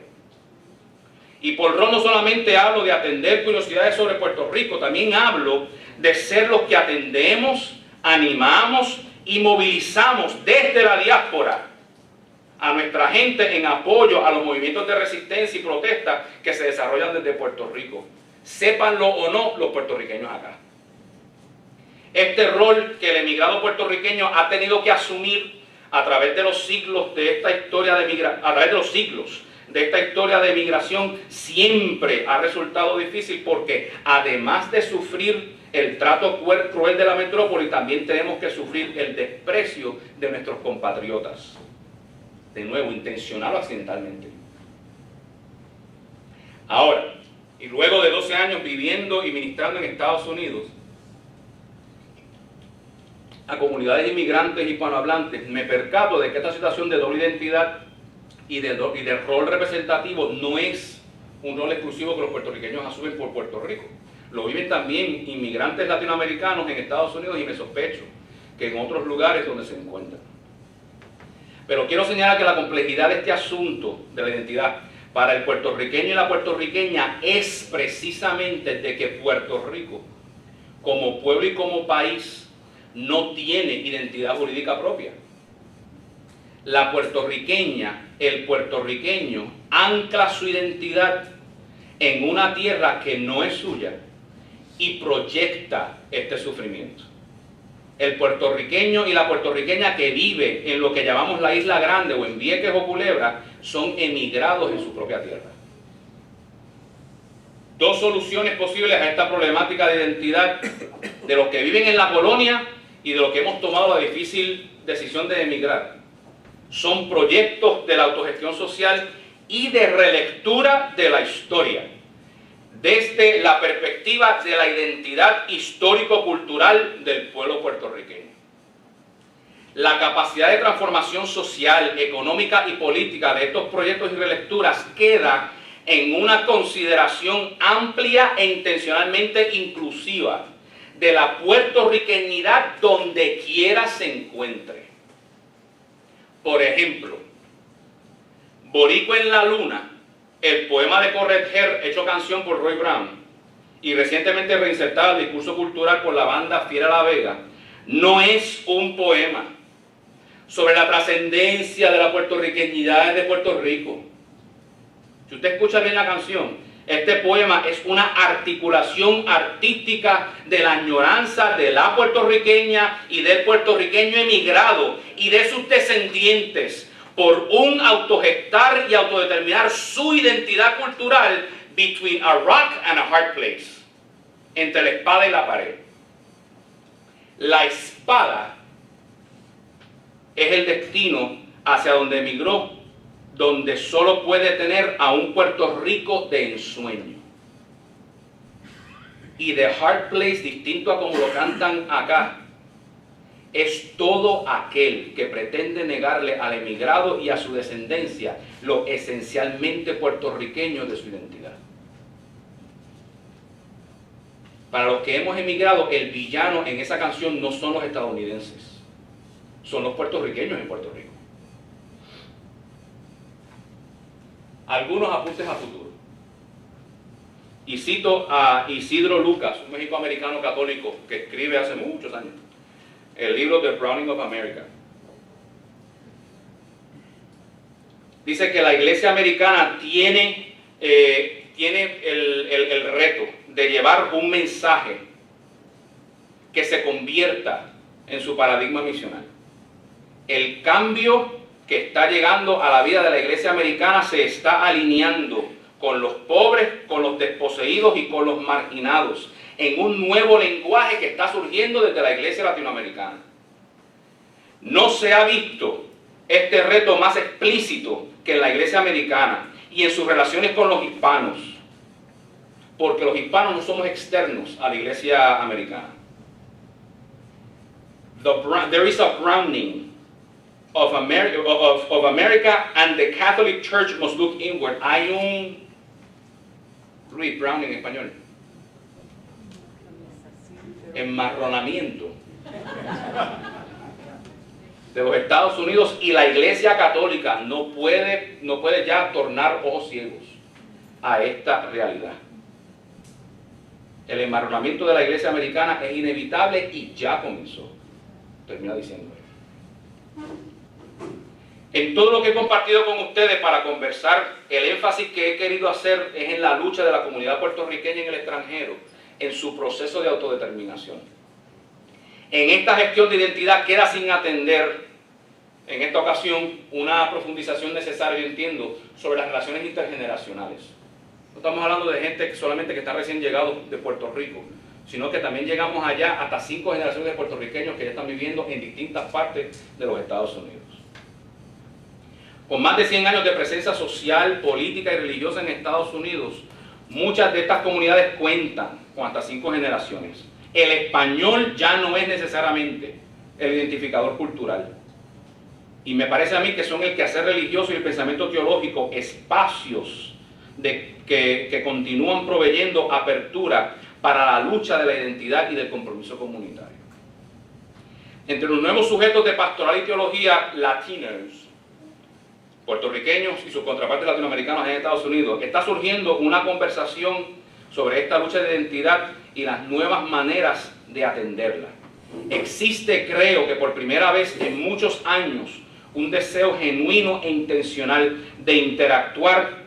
Y por rol no solamente hablo de atender curiosidades sobre Puerto Rico, también hablo de ser los que atendemos, animamos y movilizamos desde la diáspora a nuestra gente en apoyo a los movimientos de resistencia y protesta que se desarrollan desde Puerto Rico. Sépanlo o no los puertorriqueños acá. Este rol que el emigrado puertorriqueño ha tenido que asumir a través de los siglos de esta historia de migración siempre ha resultado difícil, porque además de sufrir el trato cruel de la metrópoli, también tenemos que sufrir el desprecio de nuestros compatriotas. De nuevo, intencional o accidentalmente. Ahora, y luego de 12 años viviendo y ministrando en Estados Unidos a comunidades inmigrantes y hispanohablantes, me percato de que esta situación de doble identidad y de rol representativo no es un rol exclusivo que los puertorriqueños asumen por Puerto Rico. Lo viven también inmigrantes latinoamericanos en Estados Unidos, y me sospecho que en otros lugares donde se encuentran. Pero quiero señalar que la complejidad de este asunto de la identidad para el puertorriqueño y la puertorriqueña es precisamente de que Puerto Rico, como pueblo y como país, no tiene identidad jurídica propia. La puertorriqueña, el puertorriqueño, ancla su identidad en una tierra que no es suya y proyecta este sufrimiento. El puertorriqueño y la puertorriqueña que vive en lo que llamamos la Isla Grande o en Vieques o Culebra son emigrados en su propia tierra. Dos soluciones posibles a esta problemática de identidad de los que viven en la colonia y de los que hemos tomado la difícil decisión de emigrar. Son proyectos de la autogestión social y de relectura de la historia, desde la perspectiva de la identidad histórico-cultural del pueblo puertorriqueño. La capacidad de transformación social, económica y política de estos proyectos y relecturas queda en una consideración amplia e intencionalmente inclusiva de la puertorriqueñidad donde quiera se encuentre. Por ejemplo, Boricua en la Luna, el poema de Corretjer hecho canción por Roy Brown y recientemente reinsertado al discurso cultural por la banda Fiera La Vega, no es un poema sobre la trascendencia de la puertorriqueñidad de Puerto Rico. Si usted escucha bien la canción, este poema es una articulación artística de la añoranza de la puertorriqueña y del puertorriqueño emigrado y de sus descendientes por un autogestar y autodeterminar su identidad cultural between a rock and a hard place, entre la espada y la pared. La espada es el destino hacia donde emigró donde solo puede tener a un Puerto Rico de ensueño. Y The Hard Place, distinto a como lo cantan acá, es todo aquel que pretende negarle al emigrado y a su descendencia lo esencialmente puertorriqueño de su identidad. Para los que hemos emigrado, el villano en esa canción no son los estadounidenses, son los puertorriqueños en Puerto Rico. Algunos apuntes a futuro. Y cito a Isidro Lucas, un mexicoamericano católico que escribe hace muchos años el libro The Browning of America. Dice que la iglesia americana tiene el reto de llevar un mensaje que se convierta en su paradigma misional. El cambio que está llegando a la vida de la iglesia americana se está alineando con los pobres, con los desposeídos y con los marginados, en un nuevo lenguaje que está surgiendo desde la iglesia latinoamericana. No se ha visto este reto más explícito que en la iglesia americana y en sus relaciones con los hispanos, porque los hispanos no somos externos a la iglesia americana. There is a Browning of America and the Catholic Church must look inward. Hay un Luis Browning en español. Enmarronamiento de los Estados Unidos, y la Iglesia Católica no puede ya tornar ojos ciegos a esta realidad. El enmarronamiento de la Iglesia americana es inevitable y ya comenzó. Termina diciendo. En todo lo que he compartido con ustedes para conversar, el énfasis que he querido hacer es en la lucha de la comunidad puertorriqueña en el extranjero, en su proceso de autodeterminación. En esta gestión de identidad queda sin atender, en esta ocasión, una profundización necesaria, yo entiendo, sobre las relaciones intergeneracionales. No estamos hablando de gente solamente que está recién llegado de Puerto Rico, sino que también llegamos allá hasta 5 generaciones de puertorriqueños que ya están viviendo en distintas partes de los Estados Unidos. Con más de 100 años de presencia social, política y religiosa en Estados Unidos, muchas de estas comunidades cuentan con hasta 5 generaciones. El español ya no es necesariamente el identificador cultural. Y me parece a mí que son el quehacer religioso y el pensamiento teológico espacios que continúan proveyendo apertura para la lucha de la identidad y del compromiso comunitario. Entre los nuevos sujetos de pastoral y teología latinos, puertorriqueños y sus contrapartes latinoamericanos en Estados Unidos, está surgiendo una conversación sobre esta lucha de identidad y las nuevas maneras de atenderla. Existe, creo que por primera vez en muchos años, un deseo genuino e intencional de interactuar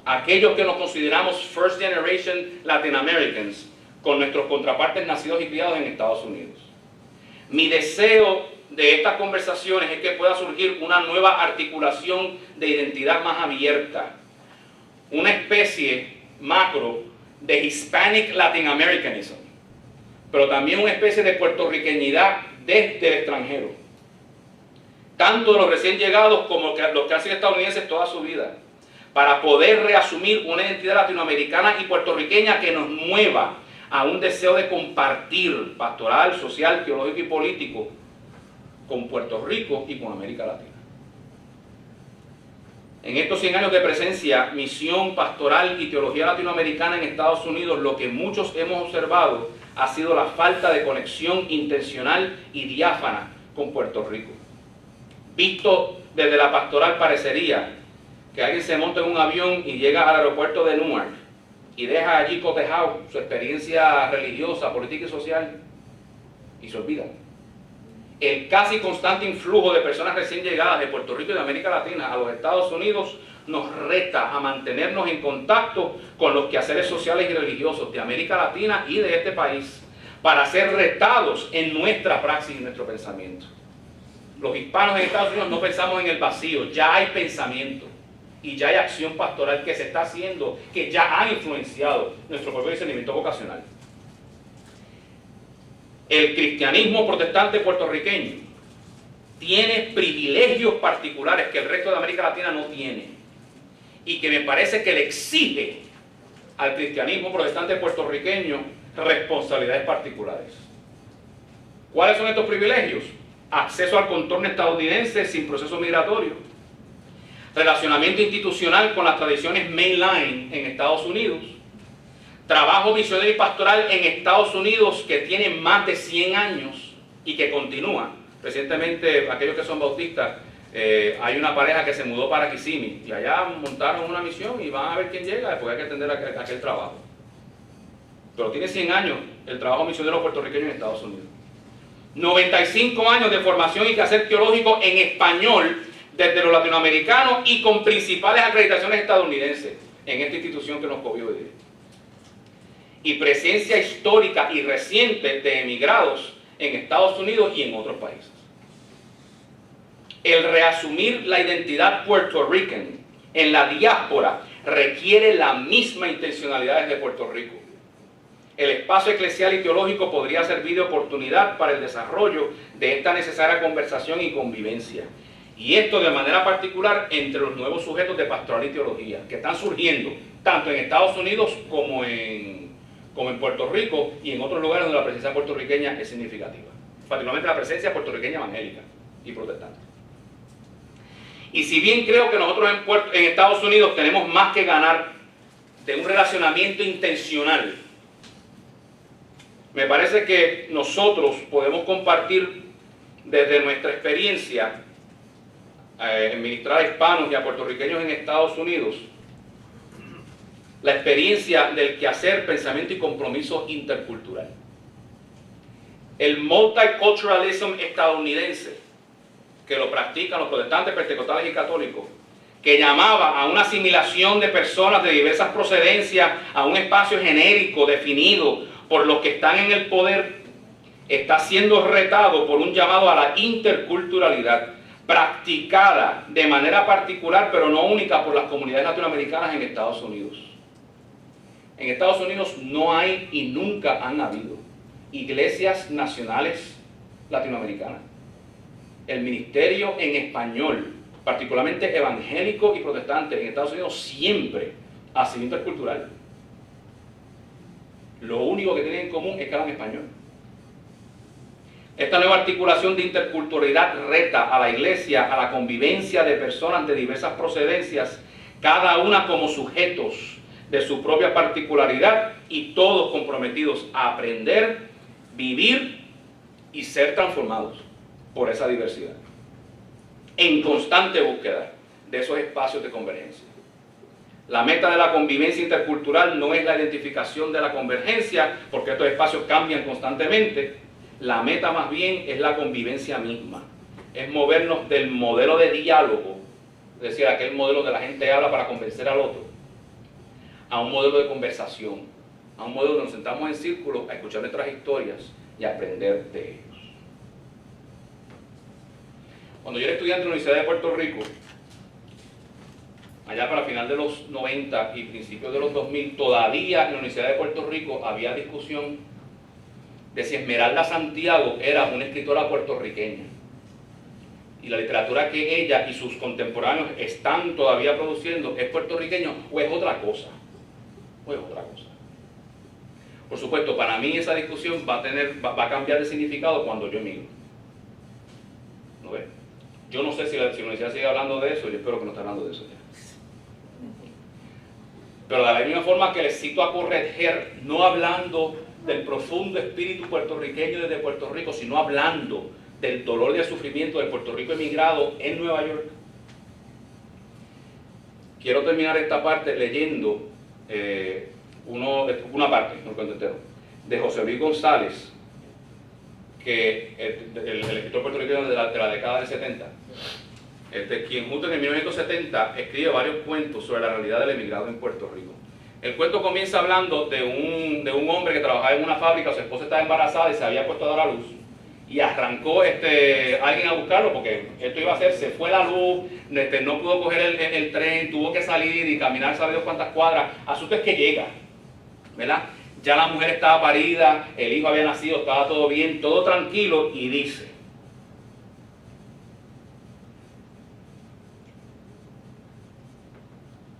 aquellos que nos consideramos First Generation Latin Americans con nuestros contrapartes nacidos y criados en Estados Unidos. Mi deseo de estas conversaciones es que pueda surgir una nueva articulación de identidad más abierta, una especie macro de Hispanic Latin Americanism, pero también una especie de puertorriqueñidad desde el extranjero, tanto de los recién llegados como los que han sido estadounidenses toda su vida, para poder reasumir una identidad latinoamericana y puertorriqueña que nos mueva a un deseo de compartir pastoral, social, teológico y político con Puerto Rico y con América Latina. En estos 100 años de presencia, misión pastoral y teología latinoamericana en Estados Unidos, lo que muchos hemos observado ha sido la falta de conexión intencional y diáfana con Puerto Rico. Visto desde la pastoral, parecería que alguien se monta en un avión y llega al aeropuerto de Newark y deja allí cotejado su experiencia religiosa, política y social y se olvida. El casi constante influjo de personas recién llegadas de Puerto Rico y de América Latina a los Estados Unidos nos reta a mantenernos en contacto con los quehaceres sociales y religiosos de América Latina y de este país para ser retados en nuestra praxis y nuestro pensamiento. Los hispanos en Estados Unidos no pensamos en el vacío, ya hay pensamiento y ya hay acción pastoral que se está haciendo, que ya ha influenciado nuestro propio discernimiento vocacional. El cristianismo protestante puertorriqueño tiene privilegios particulares que el resto de América Latina no tiene, y que me parece que le exige al cristianismo protestante puertorriqueño responsabilidades particulares. ¿Cuáles son estos privilegios? Acceso al contorno estadounidense sin proceso migratorio, relacionamiento institucional con las tradiciones mainline en Estados Unidos, trabajo misionero y pastoral en Estados Unidos que tiene más de 100 años y que continúa. Recientemente, aquellos que son bautistas, hay una pareja que se mudó para Kissimmee y allá montaron una misión y van a ver quién llega, porque hay que atender aquel trabajo. Pero tiene 100 años el trabajo misionero puertorriqueño en Estados Unidos. 95 años de formación y quehacer teológico en español desde los latinoamericanos y con principales acreditaciones estadounidenses en esta institución que nos cogió hoy día. Y presencia histórica y reciente de emigrados en Estados Unidos y en otros países. El reasumir la identidad puertorriqueña en la diáspora requiere la misma intencionalidad desde Puerto Rico. El espacio eclesial y teológico podría servir de oportunidad para el desarrollo de esta necesaria conversación y convivencia. Y esto de manera particular entre los nuevos sujetos de pastoral y teología, que están surgiendo tanto en Estados Unidos como en Puerto Rico y en otros lugares donde la presencia puertorriqueña es significativa. Particularmente la presencia puertorriqueña evangélica y protestante. Y si bien creo que nosotros en Estados Unidos tenemos más que ganar de un relacionamiento intencional, me parece que nosotros podemos compartir desde nuestra experiencia en ministrar a hispanos y a puertorriqueños en Estados Unidos la experiencia del quehacer, pensamiento y compromiso intercultural. El multiculturalism estadounidense, que lo practican los protestantes, pentecostales y católicos, que llamaba a una asimilación de personas de diversas procedencias a un espacio genérico definido por los que están en el poder, está siendo retado por un llamado a la interculturalidad, practicada de manera particular, pero no única, por las comunidades latinoamericanas en Estados Unidos. En Estados Unidos no hay y nunca han habido iglesias nacionales latinoamericanas. El ministerio en español, particularmente evangélico y protestante, en Estados Unidos siempre ha sido intercultural. Lo único que tienen en común es que hablan español. Esta nueva articulación de interculturalidad reta a la iglesia a la convivencia de personas de diversas procedencias, cada una como sujetos de su propia particularidad y todos comprometidos a aprender, vivir y ser transformados por esa diversidad, en constante búsqueda de esos espacios de convergencia. La meta de la convivencia intercultural no es la identificación de la convergencia, porque estos espacios cambian constantemente. La meta más bien es la convivencia misma, es movernos del modelo de diálogo, es decir, aquel modelo de la gente habla para convencer al otro, a un modelo de conversación, a un modelo donde nos sentamos en círculo a escuchar nuestras historias y a aprender de ellos. Cuando yo era estudiante en la Universidad de Puerto Rico, allá para final de los 90 y principios de los 2000, todavía en la Universidad de Puerto Rico había discusión de si Esmeralda Santiago era una escritora puertorriqueña. Y la literatura que ella y sus contemporáneos están todavía produciendo es puertorriqueño o es otra cosa. Por supuesto, para mí esa discusión va a cambiar de significado cuando yo emigro. ¿No ves? Yo no sé si la universidad sigue hablando de eso, yo espero que no esté hablando de eso ya. Pero de la misma forma que les cito a Correger, no hablando del profundo espíritu puertorriqueño desde Puerto Rico, sino hablando del dolor y del sufrimiento del Puerto Rico emigrado en Nueva York. Quiero terminar esta parte leyendo una parte, no el cuento entero, de José Luis González, que el escritor puertorriqueño de la década del 70, quien justo en el 1970 escribe varios cuentos sobre la realidad del emigrado en Puerto Rico. El cuento comienza hablando de un hombre que trabajaba en una fábrica, su esposa estaba embarazada y se había puesto a dar a luz. Y arrancó alguien a buscarlo porque esto iba a hacer, se fue la luz, no pudo coger el tren, tuvo que salir y caminar sabe Dios cuántas cuadras. Asunto es que llega, ¿verdad? Ya la mujer estaba parida, el hijo había nacido, estaba todo bien, todo tranquilo, y dice: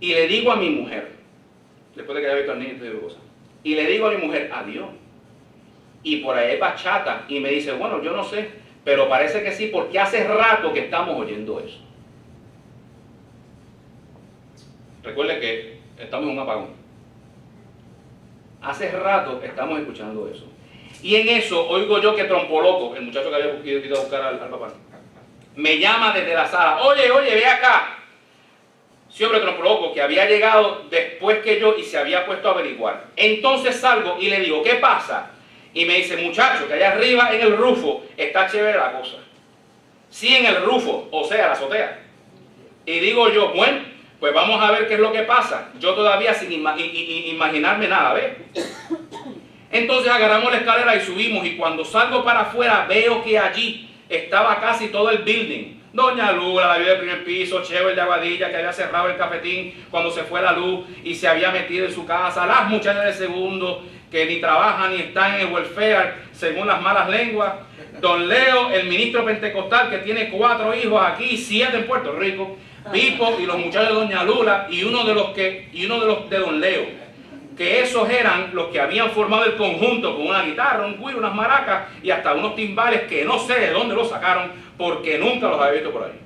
y le digo a mi mujer, después de que haya visto al niño y toda cosa, y le digo a mi mujer, adiós. Y por ahí hay bachata, y me dice, bueno, yo no sé, pero parece que sí, porque hace rato que estamos oyendo eso. Recuerde que estamos en un apagón. Hace rato estamos escuchando eso. Y en eso oigo yo que Trompoloco, el muchacho que había ido a buscar al papá, me llama desde la sala, oye, ve acá. Sí, hombre, Trompoloco, que había llegado después que yo y se había puesto a averiguar. Entonces salgo y le digo, ¿qué pasa? Y me dice, muchacho, que allá arriba en el rufo está chévere la cosa. Sí, en el rufo, o sea, la azotea. Y digo yo, bueno, pues vamos a ver qué es lo que pasa. Yo todavía sin imaginarme nada, ¿ves? Entonces agarramos la escalera y subimos, y cuando salgo para afuera veo que allí estaba casi todo el building. Doña Lula, la vida del primer piso, Chever de Aguadilla, que había cerrado el cafetín cuando se fue la luz y se había metido en su casa, las muchachas del segundo, que ni trabajan ni están en el welfare, según las malas lenguas. Don Leo, el ministro pentecostal, que tiene 4 hijos aquí, 7 en Puerto Rico. Pipo y los muchachos de Doña Lula y uno de los de Don Leo, que esos eran los que habían formado el conjunto con una guitarra, un cuiro, unas maracas y hasta unos timbales que no sé de dónde los sacaron porque nunca los había visto por ahí.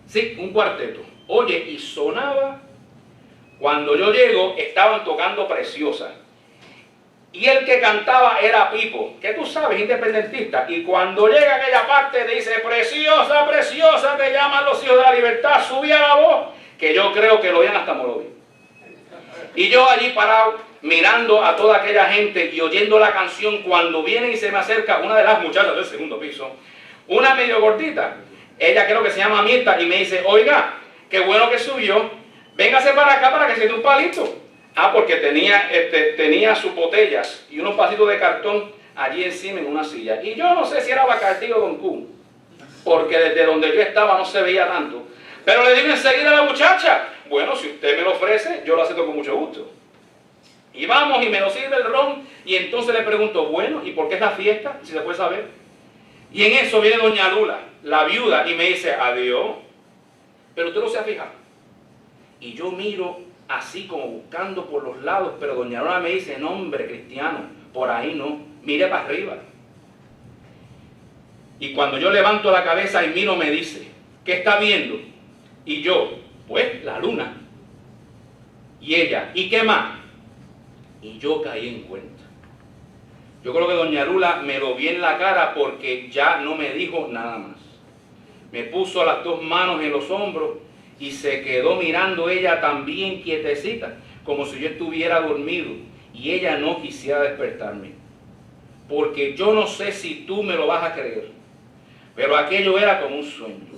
Sí, un cuarteto. Oye, y sonaba, cuando yo llego estaban tocando Preciosa. Y el que cantaba era Pipo, que tú sabes, independentista. Y cuando llega aquella parte dice, preciosa, preciosa, te llaman los hijos de la libertad. Subía la voz, que yo creo que lo oían hasta Morovi. Y yo allí parado, mirando a toda aquella gente y oyendo la canción, cuando viene y se me acerca una de las muchachas del segundo piso, una medio gordita, ella creo que se llama Mirta, y me dice, oiga, qué bueno que subió, véngase para acá para que se dé un palito. Ah, porque tenía sus botellas y unos pasitos de cartón allí encima en una silla. Y yo no sé si era Bacardí o Don Q, porque desde donde yo estaba no se veía tanto. Pero le digo enseguida a la muchacha, bueno, si usted me lo ofrece, yo lo acepto con mucho gusto. Y vamos y me lo sirve el ron, y entonces le pregunto, bueno, ¿y por qué es la fiesta? Si se puede saber. Y en eso viene Doña Lula, la viuda, y me dice, adiós. Pero usted no se ha fijado. Y yo miro así como buscando por los lados, pero Doña Lula me dice, no hombre, Cristiano, por ahí no, mire para arriba. Y cuando yo levanto la cabeza y miro, me dice, ¿qué está viendo? Y yo, pues la luna. Y ella, ¿y qué más? Y yo caí en cuenta. Yo creo que Doña Lula me lo vi en la cara porque ya no me dijo nada más. Me puso las 2 manos en los hombros y se quedó mirando ella también quietecita, como si yo estuviera dormido y ella no quisiera despertarme. Porque yo no sé si tú me lo vas a creer, pero aquello era como un sueño.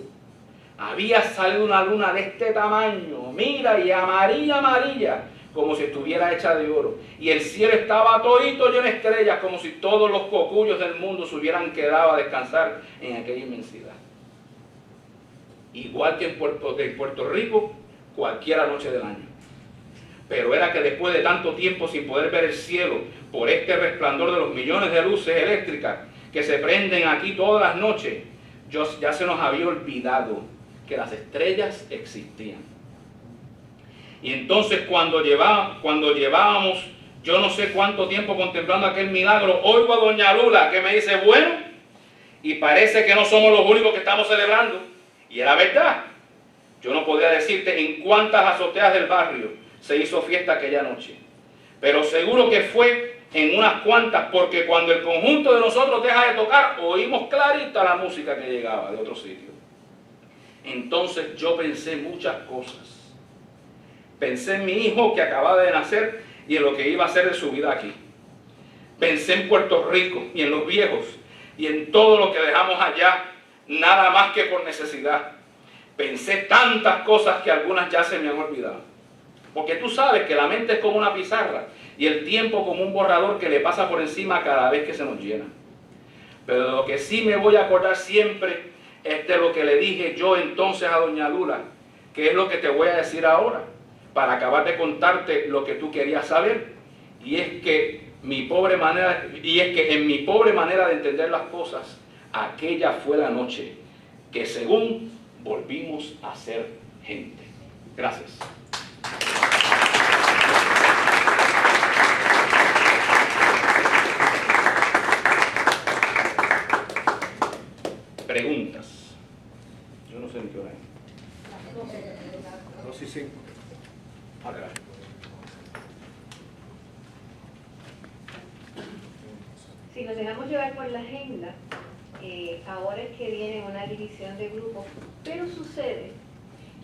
Había salido una luna de este tamaño, mira, y amarilla, amarilla, como si estuviera hecha de oro. Y el cielo estaba todito lleno de estrellas, como si todos los cocuyos del mundo se hubieran quedado a descansar en aquella inmensidad. Igual que en Puerto Rico, cualquier noche del año. Pero era que después de tanto tiempo sin poder ver el cielo, por este resplandor de los millones de luces eléctricas que se prenden aquí todas las noches, ya se nos había olvidado que las estrellas existían. Y entonces cuando llevábamos yo no sé cuánto tiempo contemplando aquel milagro, oigo a Doña Lula que me dice, bueno, y parece que no somos los únicos que estamos celebrando. Y era verdad. Yo no podría decirte en cuántas azoteas del barrio se hizo fiesta aquella noche, pero seguro que fue en unas cuantas, porque cuando el conjunto de nosotros deja de tocar, oímos clarita la música que llegaba de otro sitio. Entonces yo pensé muchas cosas. Pensé en mi hijo que acababa de nacer y en lo que iba a hacer de su vida aquí. Pensé en Puerto Rico y en los viejos y en todo lo que dejamos allá, nada más que por necesidad. Pensé tantas cosas que algunas ya se me han olvidado. Porque tú sabes que la mente es como una pizarra y el tiempo como un borrador que le pasa por encima cada vez que se nos llena. Pero de lo que sí me voy a acordar siempre es de lo que le dije yo entonces a Doña Lula, que es lo que te voy a decir ahora, para acabar de contarte lo que tú querías saber. Y es que en mi pobre manera de entender las cosas, aquella fue la noche que según volvimos a ser gente. Gracias. Si nos dejamos llevar por la agenda, ahora es que viene una división de grupos, pero sucede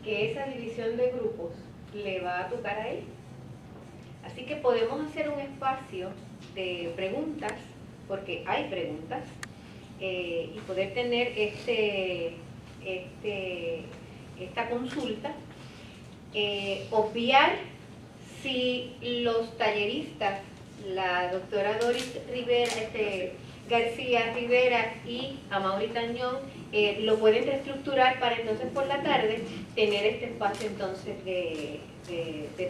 que esa división de grupos le va a tocar a él. Así que podemos hacer un espacio de preguntas, porque hay preguntas, y poder tener esta consulta. Obviar si los talleristas, la doctora Doris Rivera, García Rivera y Amaury Tañón, lo pueden reestructurar para entonces por la tarde tener este espacio entonces de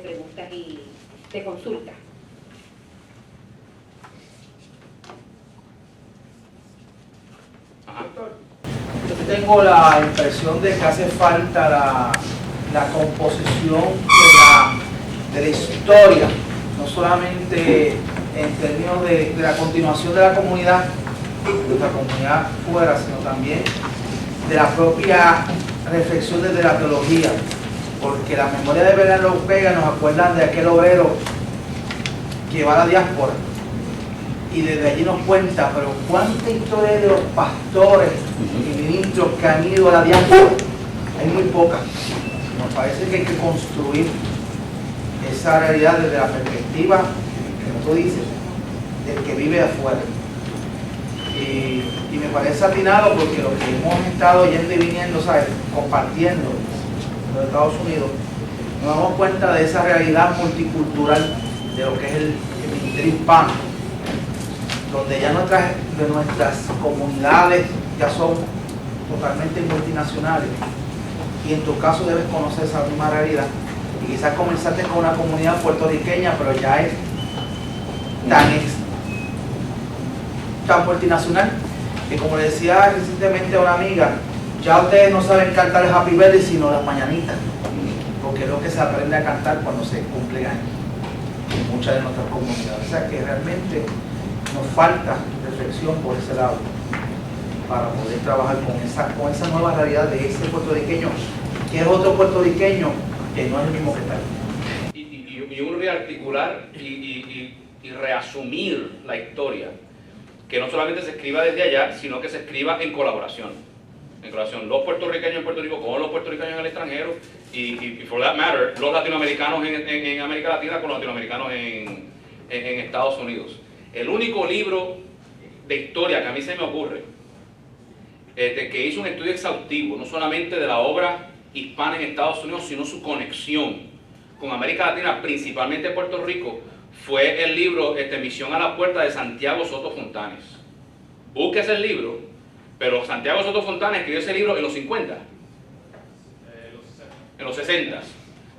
preguntas y de consulta. Yo tengo la impresión de que hace falta la composición de la historia, no solamente en términos de la continuación de la comunidad, de nuestra comunidad fuera, sino también de la propia reflexión desde la teología, porque la memoria de Bernardo Ortega nos acuerdan de aquel obrero que va a la diáspora y desde allí nos cuenta, pero cuánta historia hay de los pastores y ministros que han ido a la diáspora, hay muy pocas. Nos parece que hay que construir esa realidad desde la perspectiva, como tú dices, del que vive afuera. Y me parece atinado porque lo que hemos estado yendo y viniendo, ¿sabes?, compartiendo en los Estados Unidos, nos damos cuenta de esa realidad multicultural de lo que es el ministerio hispano, donde ya nuestras comunidades ya son totalmente multinacionales, y en tu caso debes conocer esa misma realidad, y quizás comenzaste con una comunidad puertorriqueña, pero ya es tan multinacional que, como le decía recientemente a una amiga, ya ustedes no saben cantar el Happy Birthday sino las mañanitas, porque es lo que se aprende a cantar cuando se cumple años en muchas de nuestras comunidades. O sea que realmente nos falta reflexión por ese lado para poder trabajar con esa nueva realidad de ese puertorriqueño, que es otro puertorriqueño que no es el mismo que está. Y un rearticular y reasumir la historia, que no solamente se escriba desde allá, sino que se escriba en colaboración. Los puertorriqueños en Puerto Rico con los puertorriqueños en el extranjero y for that matter, los latinoamericanos en América Latina con los latinoamericanos en Estados Unidos. El único libro de historia que a mí se me ocurre, que hizo un estudio exhaustivo, no solamente de la obra hispana en Estados Unidos, sino su conexión con América Latina, principalmente Puerto Rico, fue el libro Misión a la Puerta de Santiago Soto Fontanes. Búsquese el libro, pero Santiago Soto Fontanes escribió ese libro en los 50, en los 60,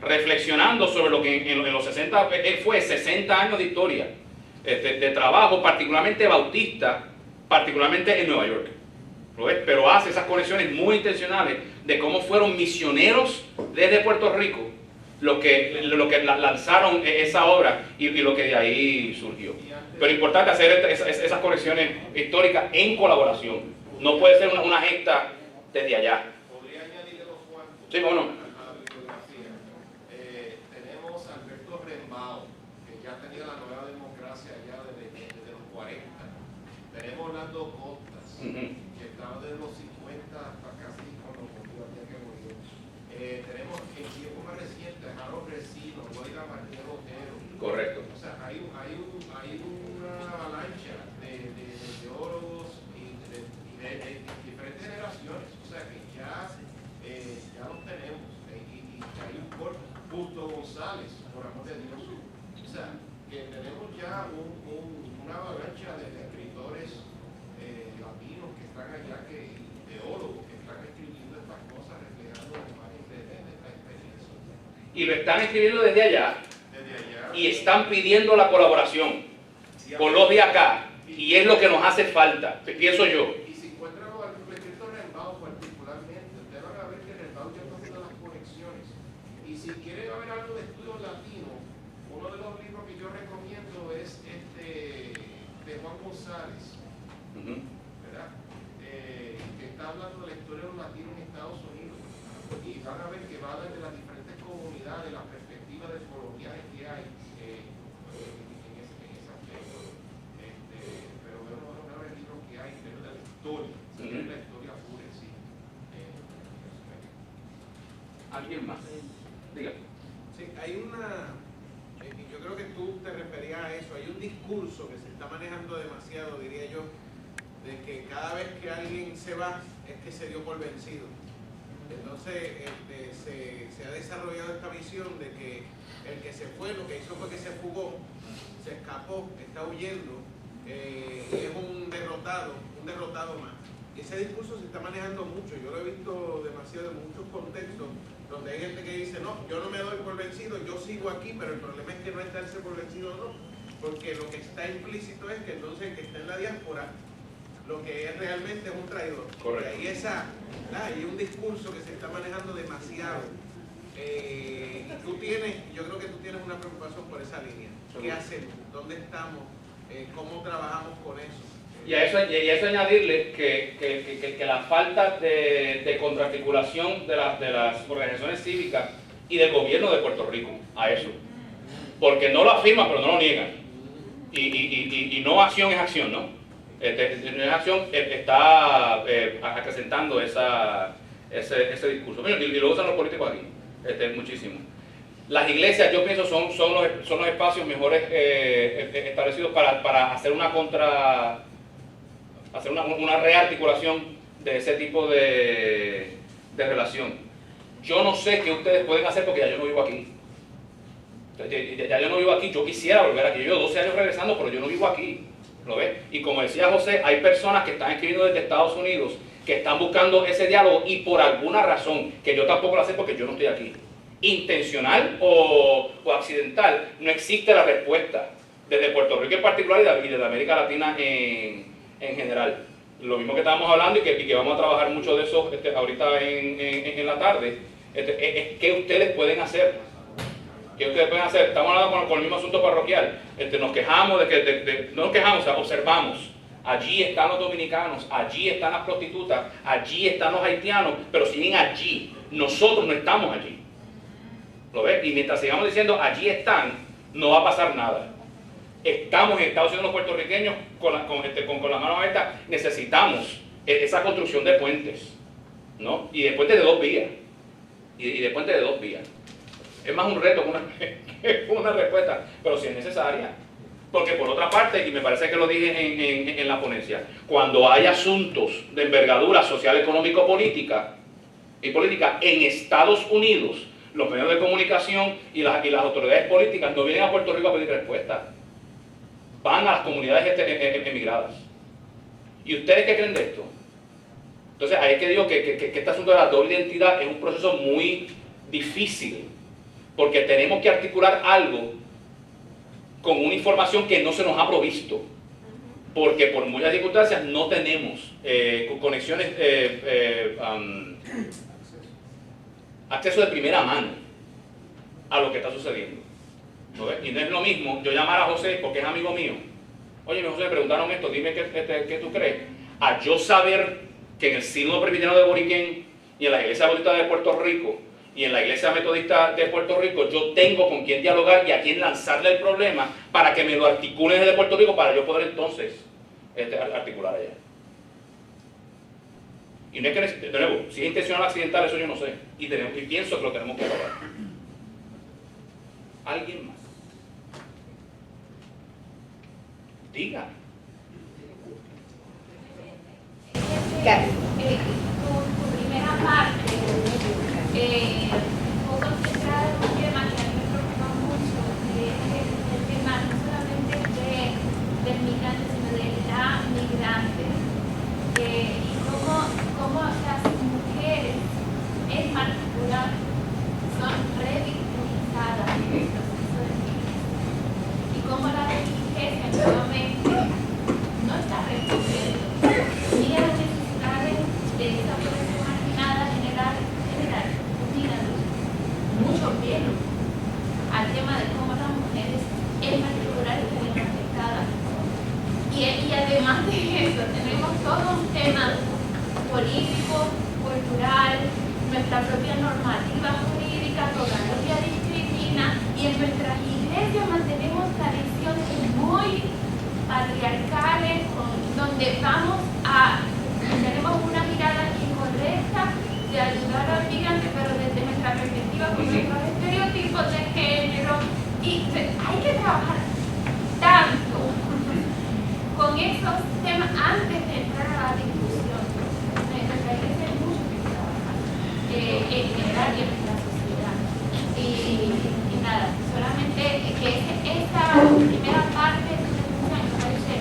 reflexionando sobre lo que en los 60 fue 60 años de historia, de trabajo particularmente bautista, particularmente en Nueva York. ¿Lo ves? Pero hace esas conexiones muy intencionales de cómo fueron misioneros desde Puerto Rico lo que lanzaron esa obra y lo que de ahí surgió. Pero es importante hacer esas conexiones históricas en colaboración. No puede ser una gesta desde allá. ¿Podría añadirle los cuantos? Sí, bueno. A la bibliografía. Tenemos a Alberto Rembao, que ya tenía la Nueva Democracia ya desde los 40. Tenemos Orlando Costas, que estaba desde los 50 hasta casi cuando murió, el día que murió. Tenemos en tiempo más reciente a Harold Resino, Guaira Martínez Otero. Correcto. O sea, hay una avalancha de teólogos y de diferentes generaciones. O sea, que ya los tenemos. Y hay un Busto González, por amor de Dios. O sea, que tenemos ya una avalancha de escritores latinos que están allá, teólogos que están escribiendo estas cosas, reflejando la imagen de esta experiencia. Y lo están escribiendo desde allá, y están pidiendo la colaboración con los de acá, y es lo que nos hace falta, pienso yo. Y si encuentran al escritor Rembao particularmente, ustedes van a ver que Rembao ya está haciendo las conexiones. Y si quieren ver algo de estudio latino, uno de los libros que yo recomiendo es de Juan González, ¿verdad? Que está hablando de la historia de los latinos en Estados Unidos. Y van a ver que va desde las diferentes comunidades, las perspectivas de coloniales que hay en ese aspecto. Pero bueno, ¿Alguien más? Dígame. Sí, hay yo creo que tú te referías a eso, hay un discurso que se está manejando demasiado, diría yo, de que cada vez que alguien se va es que se dio por vencido. Entonces se ha desarrollado esta visión de que el que se fue, lo que hizo fue que se fugó, se escapó, está huyendo, es un derrotado más. Y ese discurso se está manejando mucho, yo lo he visto demasiado en muchos contextos, donde hay gente que dice, no, yo no me doy por vencido, yo sigo aquí, pero el problema es que no es darse por vencido o no, porque lo que está implícito es que entonces el que está en la diáspora, lo que es realmente es un traidor. Correcto. Y hay un discurso que se está manejando demasiado. Y yo creo que tú tienes una preocupación por esa línea. ¿Qué hacemos? ¿Dónde estamos? ¿Cómo trabajamos con eso? Y a eso añadirle que la falta de contraarticulación de las organizaciones cívicas y del gobierno de Puerto Rico a eso. Porque no lo afirman, pero no lo niegan. Y no acción es acción, ¿no? No es acción, está acrecentando ese discurso. Bueno, y lo usan los políticos aquí, muchísimo. Las iglesias, yo pienso, son los espacios mejores establecidos para hacer una rearticulación de ese tipo de relación. Yo no sé qué ustedes pueden hacer porque ya yo no vivo aquí. Ya yo no vivo aquí, yo quisiera volver aquí. Yo llevo 12 años regresando, pero yo no vivo aquí. ¿Lo ves? Y como decía José, hay personas que están escribiendo desde Estados Unidos que están buscando ese diálogo y por alguna razón, que yo tampoco la sé porque yo no estoy aquí, intencional o accidental, no existe la respuesta desde Puerto Rico en particular y desde América Latina en general. Lo mismo que estábamos hablando y que vamos a trabajar mucho de eso ahorita en la tarde, es qué ustedes pueden hacer. ¿Qué ustedes pueden hacer? Estamos hablando con el mismo asunto parroquial. Nos quejamos no nos quejamos, o sea, observamos. Allí están los dominicanos, allí están las prostitutas, allí están los haitianos, pero siguen allí. Nosotros no estamos allí. ¿Lo ves? Y mientras sigamos diciendo allí están, no va a pasar nada. Estamos en Estados Unidos los puertorriqueños con las manos abiertas, necesitamos esa construcción de puentes, ¿no? Y de puentes de 2 vías. Y de puentes de 2 vías. Es más un reto que una respuesta, pero si es necesaria. Porque por otra parte, y me parece que lo dije en la ponencia, cuando hay asuntos de envergadura social, económico, política en Estados Unidos, los medios de comunicación y las autoridades políticas no vienen a Puerto Rico a pedir respuestas. Van a las comunidades emigradas. ¿Y ustedes qué creen de esto? Entonces, ahí es que digo que este asunto de la doble identidad es un proceso muy difícil, porque tenemos que articular algo con una información que no se nos ha provisto, porque por muchas circunstancias no tenemos conexiones, acceso de primera mano a lo que está sucediendo. ¿No ves? Y no es lo mismo yo llamar a José porque es amigo mío. Oye, José, me preguntaron esto, dime qué tú crees. A yo saber que en el Sínodo Presbiteriano de Boriquén y en la Iglesia Bautista de Puerto Rico y en la Iglesia Metodista de Puerto Rico yo tengo con quién dialogar y a quién lanzarle el problema para que me lo articulen desde Puerto Rico para yo poder entonces articular allá. Y no es que, de nuevo, si es intencional o accidental, eso yo no sé. Y pienso que lo tenemos que lograr. ¿Alguien más? Diga. Tu primera parte, un poco centrada en un tema que a mí me preocupa mucho, que es el tema no solamente del migrante, sino de la migrante. Y cómo las mujeres en particular son revictimizadas en el proceso de migración. Y cómo la diligencia nuevamente no está respondiendo ni a las necesidades de esa población marginada general, mucho menos al tema de cómo las mujeres en particular están afectadas. Y además de eso, tenemos todo un tema político, cultural, nuestra propia normativa jurídica, todavía discrimina, y en nuestras iglesias mantenemos tradiciones muy patriarcales, donde tenemos una mirada incorrecta de ayudar al migrante, pero desde nuestra perspectiva trabajar tanto con esos temas antes de entrar a la discusión. Nuestra iglesia hay mucho que trabajar en general y en la sociedad. Y nada, solamente que esta primera parte de la discusión me parece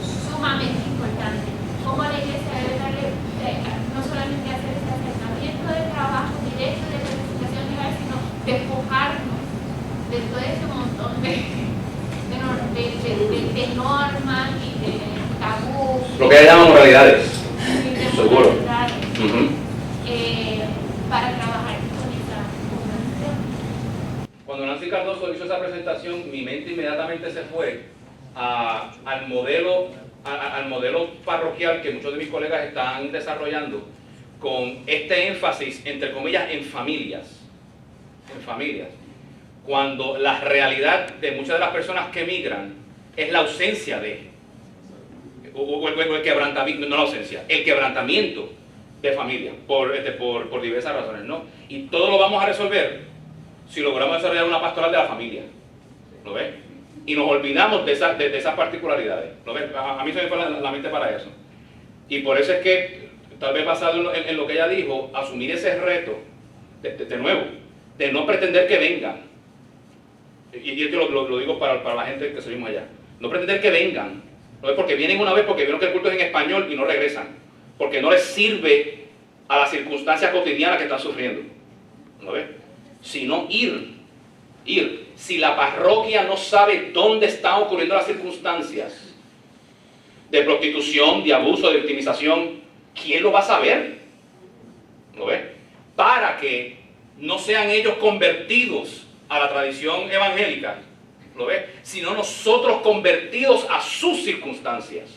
sumamente importante. Cómo la iglesia debe darle, no solamente hacer este acercamiento de trabajo directo de representación legal, sino despojarnos de todo ese montón de normas y de tabús. Lo que ella llama moralidades. Seguro. Para trabajar con esa conversación. Cuando Nancy Cardoso hizo esa presentación, mi mente inmediatamente se fue al modelo parroquial que muchos de mis colegas están desarrollando, con este énfasis, entre comillas, en familias. Cuando la realidad de muchas de las personas que migran es la ausencia de, o el quebrantamiento, no la ausencia, el quebrantamiento de familia, por diversas razones, ¿no? Y todo lo vamos a resolver si logramos desarrollar una pastoral de la familia, ¿lo ves? Y nos olvidamos de esas particularidades, ¿lo ves? A mí se me fue la mente para eso. Y por eso es que, tal vez basado en lo que ella dijo, asumir ese reto, de nuevo, de no pretender que vengan, y esto lo digo para la gente que seguimos allá, no pretender que vengan, ¿no? Porque vienen una vez porque vieron que el culto es en español y no regresan, porque no les sirve a la circunstancia cotidiana que están sufriendo, ¿no ves? Sino ir. Si la parroquia no sabe dónde están ocurriendo las circunstancias de prostitución, de abuso, de victimización, ¿quién lo va a saber? ¿Lo ves? Para que no sean ellos convertidos a la tradición evangélica, ¿lo ves? Sino nosotros convertidos a sus circunstancias,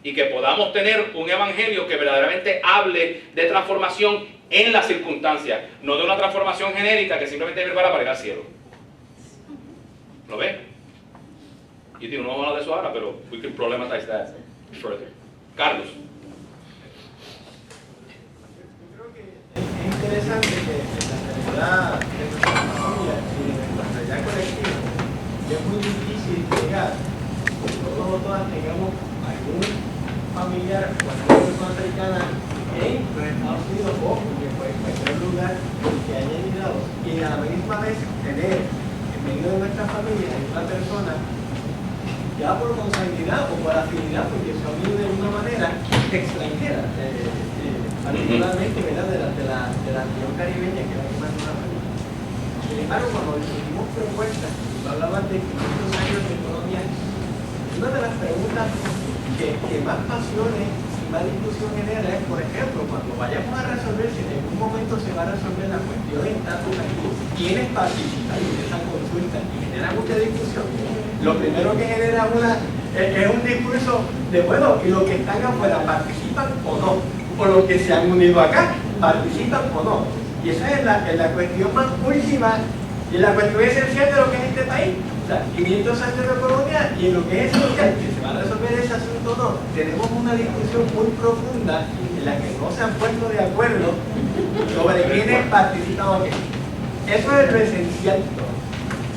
y que podamos tener un evangelio que verdaderamente hable de transformación en las circunstancias, no de una transformación genérica que simplemente prepara para ir al cielo. ¿Lo ves? Y no vamos a hablar de eso ahora, pero we can problematize that further. Carlos. Yo creo que es interesante que en la realidad de nuestra familia y de nuestra realidad colectiva es muy difícil llegar, porque todos o todas tengamos algún familiar o alguna persona cercana en los Estados Unidos o en cualquier lugar que haya emigrado, y a la misma vez tener en medio de nuestra familia una persona ya por consanguinidad o por afinidad, porque se ha unido de alguna manera extranjera, particularmente, ¿verdad?, de la región caribeña, que es la que más nos afecta. Sin embargo, cuando discutimos propuestas, hablaban de 500 años de economía, una de las preguntas que más pasiones y más discusión genera es, por ejemplo, cuando vayamos a resolver, si en algún momento se va a resolver la cuestión de estatus aquí, ¿quiénes participan en esa consulta? Y genera mucha discusión. Lo primero que genera es un discurso de, bueno, y los que están afuera, ¿participan o no? O los que se han unido acá, ¿participan o no? Y esa es la cuestión más última y la cuestión esencial de lo que es este país. O sea, 500 años de colonia, y en lo que es esencial, que se va a resolver ese asunto o no, tenemos una discusión muy profunda en la que no se han puesto de acuerdo sobre quiénes participan o qué. Eso es lo esencial.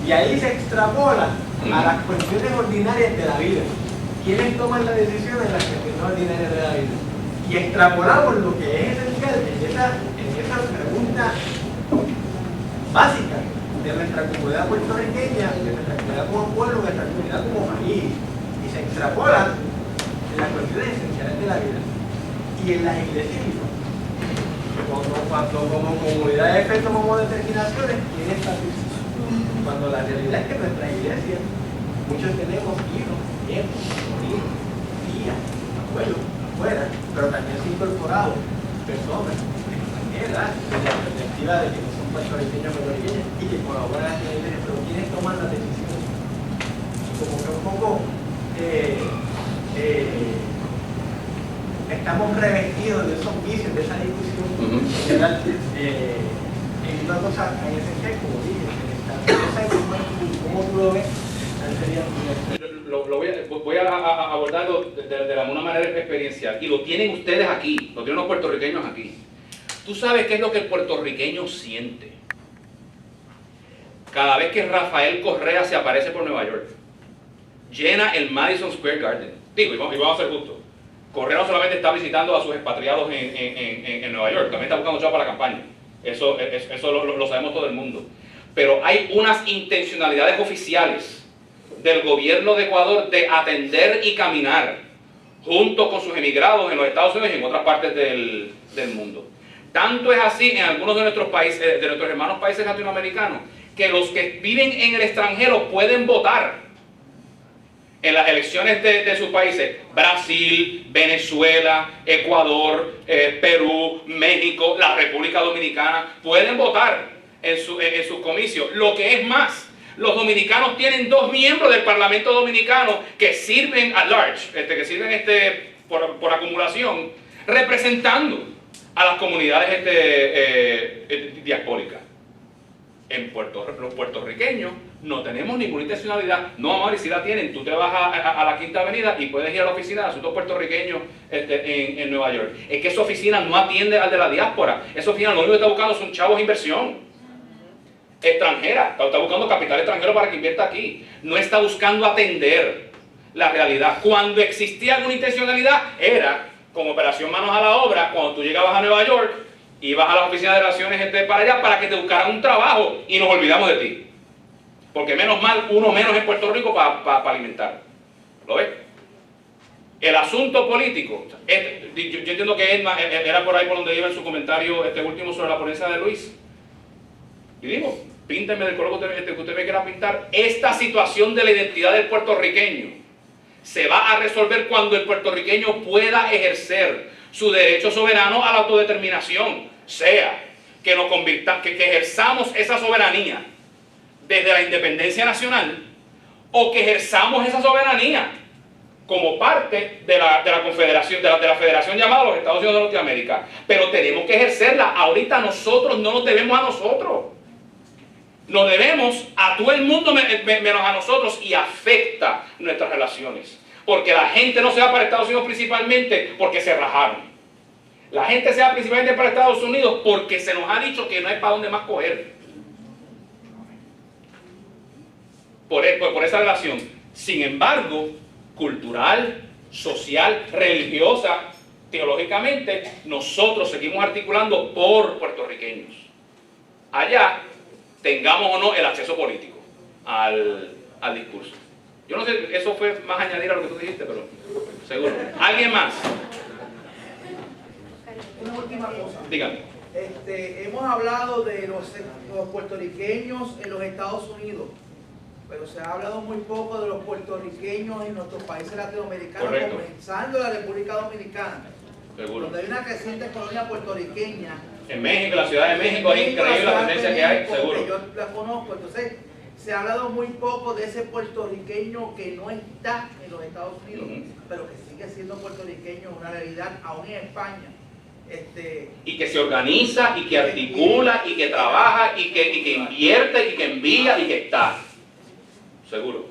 Y ahí se extrapola a las cuestiones ordinarias de la vida. ¿Quiénes toman las decisiones en las cuestiones ordinarias de la vida? Y extrapolamos lo que es esencial en esa pregunta básica de nuestra comunidad puertorriqueña, de nuestra comunidad como pueblo, de nuestra comunidad como país. Y se extrapola en las cuestiones esenciales de la vida. Y en las iglesias, cuando como comunidad de fe tomamos determinaciones, ¿quiénes participan? Cuando la realidad es que nuestra iglesia, muchos tenemos hijos, nietos, sobrinos, tías, abuelos, afuera, pero también se han incorporado personas extranjeras desde la perspectiva de que no son puertorriqueños o puertorriqueñas y que colaboran en la iglesia, pero ¿quiénes toman las decisiones? Como que un poco estamos revestidos de esos vicios, de esa discusión general, en una cosa tan esencial como dije. ¿Cómo tú lo ves? Voy a abordarlo de una manera experiencial, y lo tienen ustedes aquí, lo tienen los puertorriqueños aquí. Tú sabes qué es lo que el puertorriqueño siente cada vez que Rafael Correa se aparece por Nueva York. Llena el Madison Square Garden. Digo, y vamos a ser justos. Correa no solamente está visitando a sus expatriados en Nueva York, también está buscando chavos para la campaña. Eso lo sabemos todo el mundo. Pero hay unas intencionalidades oficiales del gobierno de Ecuador de atender y caminar junto con sus emigrados en los Estados Unidos y en otras partes del mundo. Tanto es así en algunos de nuestros países, de nuestros hermanos países latinoamericanos, que los que viven en el extranjero pueden votar en las elecciones de sus países. Brasil, Venezuela, Ecuador, Perú, México, la República Dominicana, pueden votar en sus comicios. Lo que es más, los dominicanos tienen 2 miembros del Parlamento Dominicano que sirven at large, que sirven por acumulación, representando a las comunidades diaspóricas. Los puertorriqueños no tenemos ninguna intencionalidad. No, amor, y si la tienen, tú te vas a la Quinta Avenida y puedes ir a la oficina de asuntos puertorriqueños en Nueva York. Es que esa oficina no atiende al de la diáspora. Esa oficina lo único que está buscando son chavos de inversión extranjera. Está buscando capital extranjero para que invierta aquí. No está buscando atender la realidad. Cuando existía alguna intencionalidad, era como operación manos a la obra. Cuando tú llegabas a Nueva York, ibas a la oficina de relaciones para allá para que te buscaran un trabajo y nos olvidamos de ti. Porque menos mal, uno menos en Puerto Rico para alimentar. ¿Lo ves? El asunto político, yo entiendo que Edma era por ahí por donde iba en su comentario último sobre la ponencia de Luis. Y digo, pínteme del color que usted me quiera pintar. Esta situación de la identidad del puertorriqueño se va a resolver cuando el puertorriqueño pueda ejercer su derecho soberano a la autodeterminación. Sea que ejerzamos esa soberanía desde la independencia nacional, o que ejerzamos esa soberanía como parte de la confederación, de la federación llamada los Estados Unidos de Norteamérica. Pero tenemos que ejercerla. Ahorita nosotros no nos debemos a nosotros. Nos debemos a todo el mundo menos a nosotros, y afecta nuestras relaciones. Porque la gente no se va para Estados Unidos principalmente porque se rajaron. La gente se va principalmente para Estados Unidos porque se nos ha dicho que no hay para dónde más coger. Por esa relación. Sin embargo, cultural, social, religiosa, teológicamente, nosotros seguimos articulando por puertorriqueños. Allá tengamos o no el acceso político al discurso. Yo no sé, eso fue más añadir a lo que tú dijiste, pero seguro. ¿Alguien más? Una última cosa. Dígame. Hemos hablado de los puertorriqueños en los Estados Unidos, pero se ha hablado muy poco de los puertorriqueños en nuestros países latinoamericanos, correcto, comenzando la República Dominicana, seguro, donde hay una creciente colonia puertorriqueña. En México, en la Ciudad de México, es increíble la tendencia que hay, seguro. Yo la conozco, entonces se ha hablado muy poco de ese puertorriqueño que no está en los Estados Unidos, pero que sigue siendo puertorriqueño, una realidad aún en España. Y que se organiza, y que articula, y que trabaja, y que invierte, y que envía, y que está. Seguro.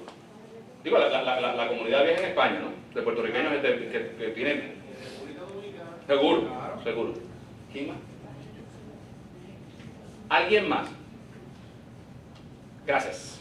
Digo, la comunidad vieja en España, ¿no? De puertorriqueños que tienen. Seguro, seguro. ¿Quién más? ¿Alguien más? Gracias.